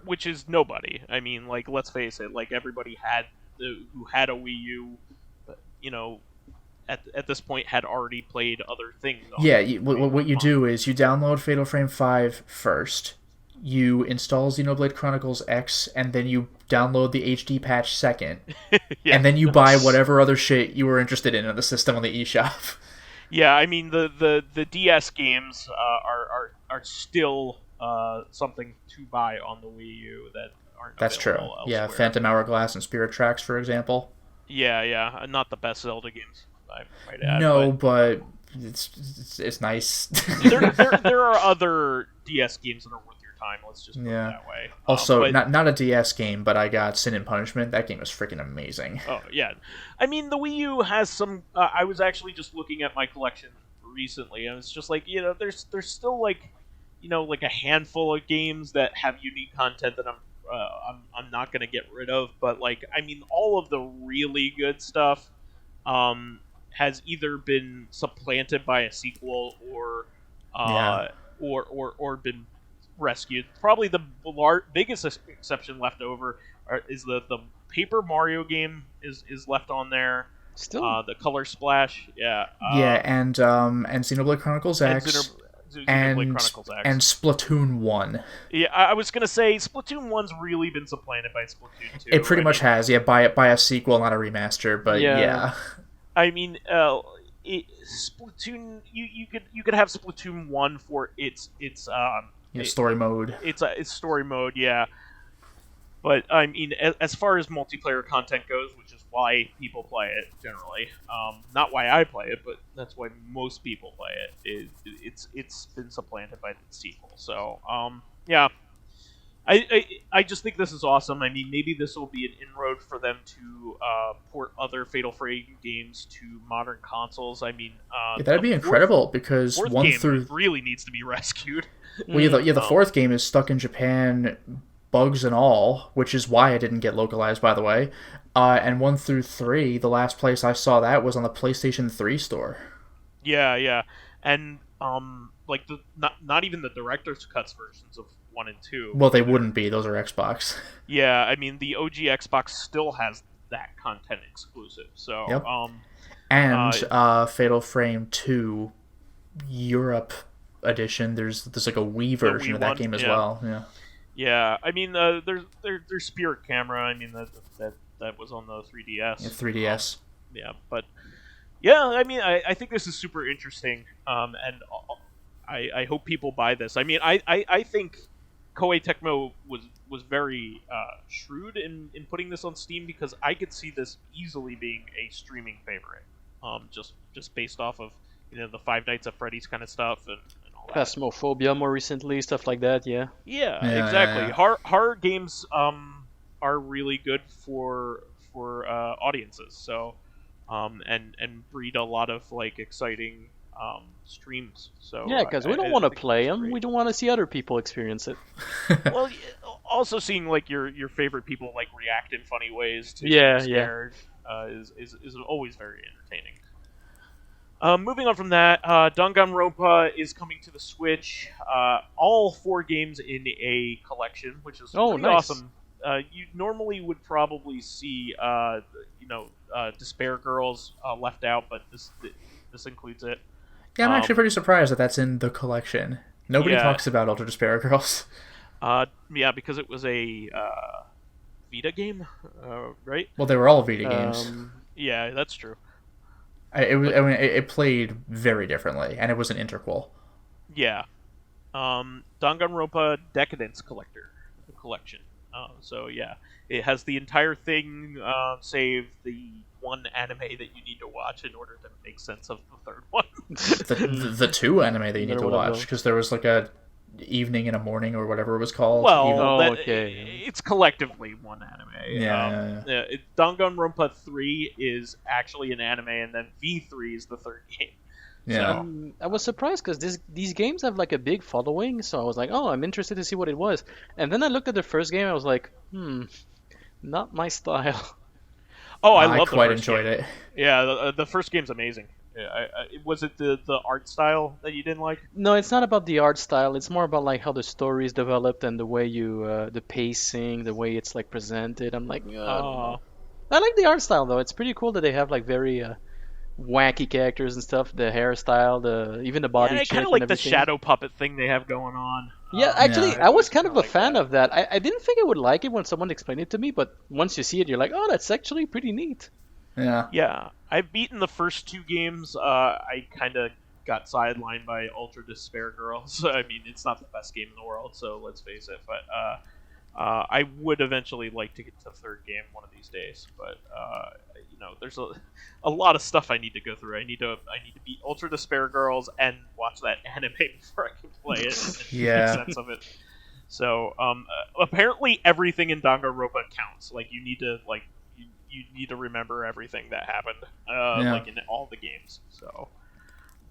S1: which is nobody. I mean, like, let's face it, like everybody who had a Wii U, you know, at this point had already played other things. On
S2: Yeah,
S1: it.
S2: what you do is you download Fatal Frame 5 first, you install Xenoblade Chronicles X, and then you download the HD patch second,
S1: Yeah.
S2: and then you buy whatever other shit you were interested in the system on the eShop.
S1: Yeah, I mean the DS games are still something to buy on the Wii U that aren't.
S2: That's true.
S1: available
S2: Yeah,
S1: elsewhere.
S2: Phantom Hourglass and Spirit Tracks, for example.
S1: Yeah, not the best Zelda games, I might add.
S2: No, but it's nice.
S1: there are other DS games that are worth your time. Let's just put
S2: Yeah.
S1: it that way.
S2: Also,
S1: but-
S2: not a DS game, but I got Sin and Punishment. That game was freaking amazing.
S1: Oh yeah, I mean the Wii U has some. I was actually just looking at my collection recently, and it's just like, you know, there's still like, you know, like a handful of games that have unique content that I'm not gonna get rid of. But like, I mean, all of the really good stuff has either been supplanted by a sequel or been rescued. Probably the biggest exception left over is the Paper Mario game is left on there.
S3: Still,
S1: The Color Splash, yeah.
S2: And Xenoblade Chronicles X.
S1: Xenoblade Chronicles X.
S2: And Splatoon 1.
S1: Yeah, I was gonna say Splatoon 1's really been supplanted by Splatoon 2.
S2: It pretty
S1: I
S2: much
S1: mean,
S2: has, yeah, by a sequel, not a remaster, but yeah.
S1: I mean, Splatoon. You could have Splatoon 1 for its
S2: Story mode.
S1: It's story mode, yeah. But I mean, as far as multiplayer content goes, which is why people play it generally, not why I play it, but that's why most people play it. It's been supplanted by the sequel. So yeah, I just think this is awesome. I mean, maybe this will be an inroad for them to port other Fatal Frame games to modern consoles. I mean,
S2: that'd be incredible because
S1: fourth
S2: one
S1: game
S2: through
S1: really needs to be rescued.
S2: well, the fourth game is stuck in Japan, bugs and all, which is why it didn't get localized, by the way. And 1 through 3, the last place I saw that was on the PlayStation 3 store.
S1: Yeah, and like the not even the director's cuts versions of 1 and 2.
S2: Well, they wouldn't be; those are Xbox.
S1: Yeah, I mean the OG Xbox still has that content exclusive. So
S2: Yep. And Fatal Frame 2 Europe edition. There's like a Wii version of that game as well. Yeah.
S1: Yeah, I mean there's Spirit Camera. I mean that was on the 3DS.
S2: Yeah, 3DS.
S1: Yeah, but yeah, I mean I think this is super interesting. And I hope people buy this. I mean I think Koei Tecmo was very shrewd in putting this on Steam because I could see this easily being a streaming favorite. Just based off of the Five Nights at Freddy's kind of stuff and all that.
S3: Phasmophobia more recently, stuff like that. Yeah.
S1: Yeah, exactly.
S2: Yeah.
S1: Horror games are really good for audiences. So and breed a lot of like exciting streams. So
S3: Yeah, because we don't want to play them.
S1: great.
S3: We don't want to see other people experience it.
S1: Well, also seeing like your favorite people like react in funny ways to
S3: Yeah,
S1: being scared is always very entertaining. Moving on from that, Danganronpa is coming to the Switch. All 4 games in a collection, which is pretty
S3: nice.
S1: awesome. You normally would probably see Despair Girls left out, but this includes it.
S2: Yeah, I'm actually pretty surprised that that's in the collection. Nobody
S1: Yeah.
S2: talks about Ultra Despair Girls.
S1: Yeah, because it was a Vita game, right?
S2: Well, they were all Vita games.
S1: Yeah, that's true.
S2: It played very differently, and it was an interquel.
S1: Yeah. Danganronpa Decadence Collection. So yeah, it has the entire thing, save the one anime that you need to watch in order to make sense of the third one.
S2: the 2 anime that you need to
S3: One of
S2: watch,
S3: those.
S2: because there was like a evening and a morning or whatever it was called.
S1: Well,
S3: okay.
S1: it's collectively one anime.
S2: Yeah.
S1: Danganronpa 3 is actually an anime, and then V3 is the third game.
S2: Yeah.
S3: I was surprised because these games have like a big following, so I was like, oh, I'm interested to see what it was. And then I looked at the first game, I was like, not my style.
S1: Oh, I
S2: I
S1: love
S2: quite
S1: the first
S2: enjoyed
S1: game.
S2: it.
S1: Yeah, the first game's amazing. Yeah, was it the art style that you didn't like?
S3: No, it's not about the art style. It's more about like how the story is developed and the way the pacing, the way it's like presented. I'm like, I don't know. I like the art style though. It's pretty cool that they have like very wacky characters and stuff. The hairstyle, even the body.
S1: Yeah, I
S3: shape
S1: kind of
S3: and
S1: like the
S3: everything.
S1: shadow puppet thing they have going on.
S3: Yeah, actually,
S2: Yeah.
S3: I was kind of a
S1: like
S3: fan
S1: that.
S3: of that. I didn't think I would like it when someone explained it to me, but once you see it, you're like, oh, that's actually pretty neat.
S2: Yeah.
S1: Yeah, I've beaten the first 2 games. I kind of got sidelined by Ultra Despair Girls. I mean, it's not the best game in the world, so let's face it. But I would eventually like to get to the third game one of these days. But there's a lot of stuff I need to go through. I need to beat Ultra Despair Girls and watch that anime before I can play it and
S2: Yeah.
S1: make sense of it. So apparently everything in Danganronpa counts. Like you need to you need to remember everything that happened, like in all the games. So,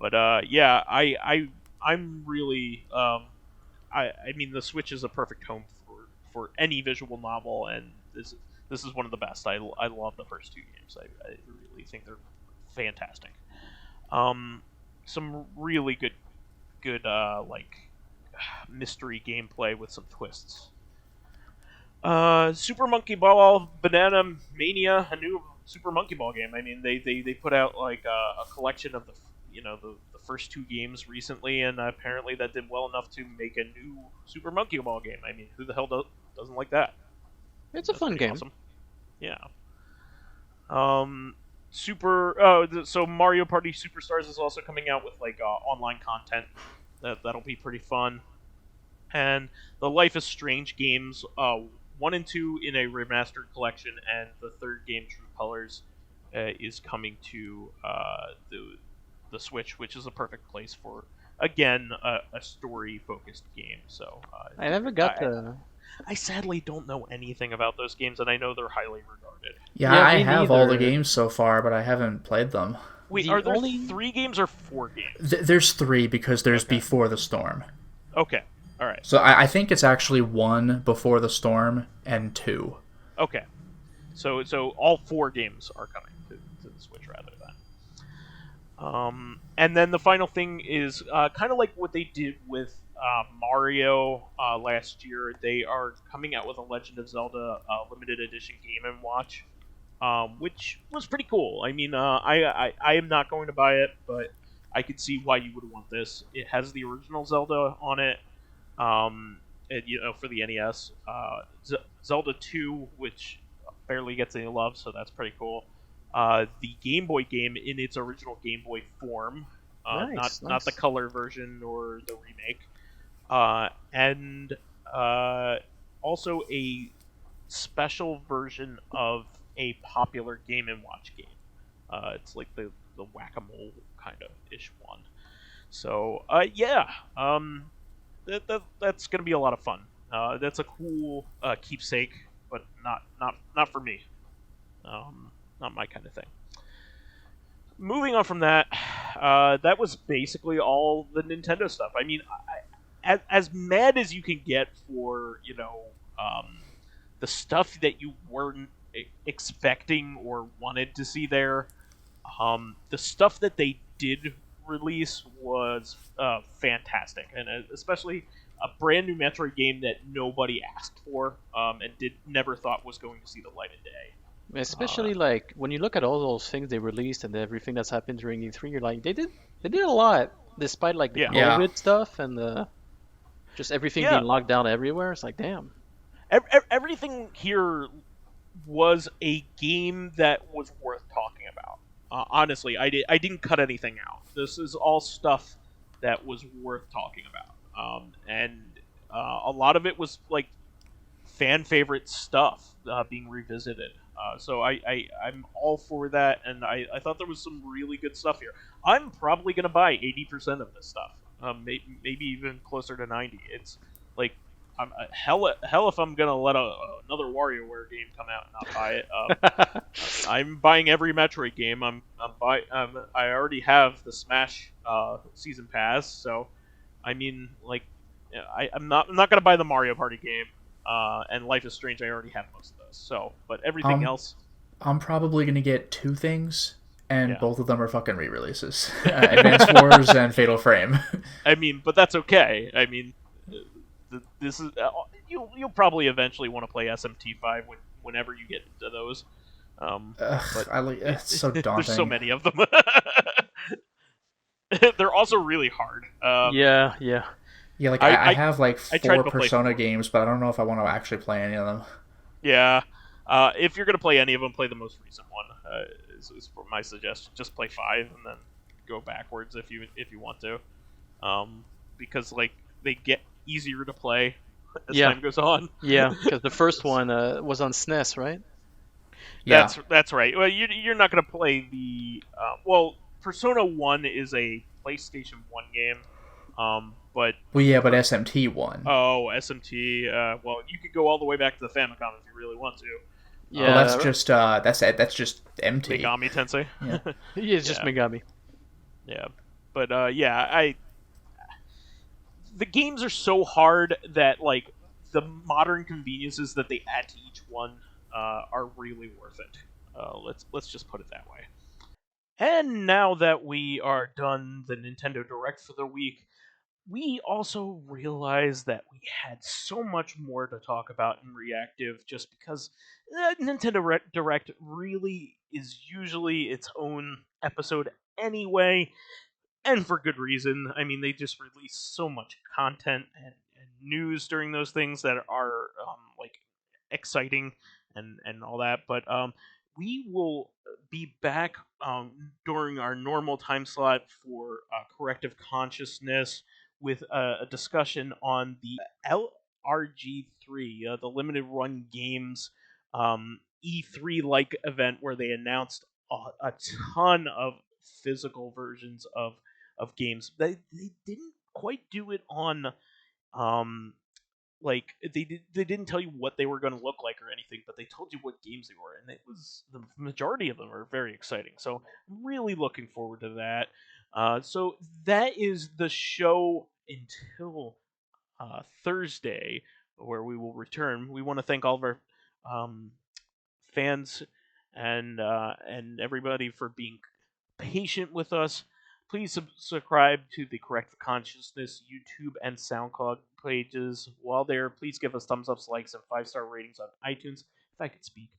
S1: but yeah, I'm really, I mean, the Switch is a perfect home for any visual novel, and this is one of the best. I love the first 2 games. I really think they're fantastic. Some really good like mystery gameplay with some twists. Super Monkey Ball Banana Mania, a new Super Monkey Ball game. I mean, they put out like a collection of the first 2 games recently, and apparently that did well enough to make a new Super Monkey Ball game. I mean, who the hell doesn't like that?
S3: It's a
S1: That's
S3: fun
S1: pretty
S3: game.
S1: Awesome. Yeah. So Mario Party Superstars is also coming out with like online content. That'll be pretty fun. And the Life is Strange games, 1 and 2 in a remastered collection, and the third game, True Colors, is coming to the Switch, which is a perfect place for, again, a story-focused game. So
S3: I never got the.
S1: I sadly don't know anything about those games, and I know they're highly regarded.
S2: Yeah, I
S3: me
S2: have all the
S3: neither.
S2: games so far, but I haven't played them.
S1: Wait,
S3: The
S1: are there
S3: only
S1: 3 games or 4 games?
S2: There's 3 because there's
S1: Okay.
S2: Before the Storm.
S1: Okay. All right.
S2: So I think it's actually 1 Before the Storm and 2.
S1: Okay. So all 4 games are coming to the Switch rather than. And then the final thing is kind of like what they did with Mario last year. They are coming out with a Legend of Zelda limited edition Game and Watch, which was pretty cool. I mean, I am not going to buy it, but I could see why you would want this. It has the original Zelda on it, for the NES. Zelda 2, which barely gets any love, so that's pretty cool. The Game Boy game in its original Game Boy form, not the color version or the remake, and also a special version of a popular Game and Watch game. It's like the whack-a-mole kind of ish one. So yeah, that's gonna be a lot of fun. That's a cool keepsake, but not for me. Not my kind of thing. Moving on from that, that was basically all the Nintendo stuff. I mean, as mad as you can get for the stuff that you weren't expecting or wanted to see there, the stuff that they did release was fantastic, and especially a brand new Metroid game that nobody asked for and never thought was going to see the light of day.
S3: Especially like when you look at all those things they released and everything that's happened during E3, you're like, they did a lot despite like the COVID stuff and the just everything being locked down everywhere. It's like, damn.
S1: Everything here was a game that was worth talking about. Honestly, I didn't cut anything out. This is all stuff that was worth talking about, and a lot of it was like fan favorite stuff being revisited. So I'm all for that, and I thought there was some really good stuff here. I'm probably gonna buy 80% of this stuff, maybe even closer to 90. It's like hell if I'm gonna let another WarioWare game come out and not buy it. I'm buying every Metroid game. I already have the Smash season pass, so I mean, like, I'm not gonna buy the Mario Party game. And Life is Strange, I already have most of those. So, but everything else,
S2: I'm probably gonna get 2 things, and both of them are fucking re-releases: Advance Wars and Fatal Frame.
S1: I mean, but that's okay. I mean, this is you'll probably eventually want to play SMT5 whenever you get into those. But
S2: it's so daunting.
S1: There's so many of them. They're also really hard.
S3: Yeah.
S2: Yeah, like I have like 4 Persona games, but I don't know if I want to actually play any of them.
S1: Yeah, if you're gonna play any of them, play the most recent one. Is my suggestion. Just play 5 and then go backwards if you want to, because like they get easier to play as time goes on.
S3: Yeah, because the first one was on SNES, right?
S2: Yeah,
S1: that's right. Well, you're not gonna play the Persona 1 is a PlayStation 1 game. But
S2: SMT won.
S1: Oh, SMT. Well, you could go all the way back to the Famicom if you really want to.
S3: Yeah,
S2: that's just MT.
S1: Megami Tensei.
S2: Yeah,
S3: it's just Megami.
S1: Yeah, but the games are so hard that like the modern conveniences that they add to each one are really worth it. Let's just put it that way. And now that we are done the Nintendo Direct for the week, we also realized that we had so much more to talk about in Reactive just because Nintendo Direct really is usually its own episode anyway, and for good reason. I mean, they just release so much content and news during those things that are like exciting and all that. But we will be back during our normal time slot for Corrective Consciousness with a discussion on the LRG3, the limited run games E3 like event where they announced a ton of physical versions of games. They didn't quite do it on like they didn't tell you what they were going to look like or anything, but they told you what games they were, and it was the majority of them are very exciting. So I'm really looking forward to that. So that is the show until Thursday, where we will return. We want to thank all of our um, fans and everybody for being patient with us. Please subscribe to the Corrective Consciousness YouTube and SoundCloud pages. While there, please give us thumbs ups, likes, and 5-star ratings on iTunes. If I could speak.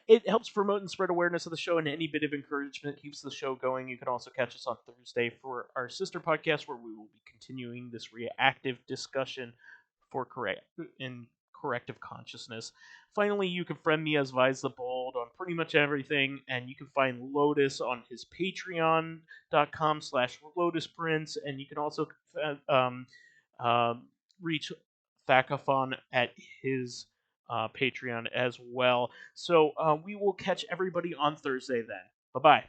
S1: It helps promote and spread awareness of the show, and any bit of encouragement keeps the show going. You can also catch us on Thursday for our sister podcast, where we will be continuing this reactive discussion for corrective consciousness. Finally, you can friend me as vysethebold on pretty much everything, and you can find Lotus on his patreon.com/lotusprince, and you can also reach Fakafon at his Patreon as well. So we will catch everybody on Thursday then. Bye-bye.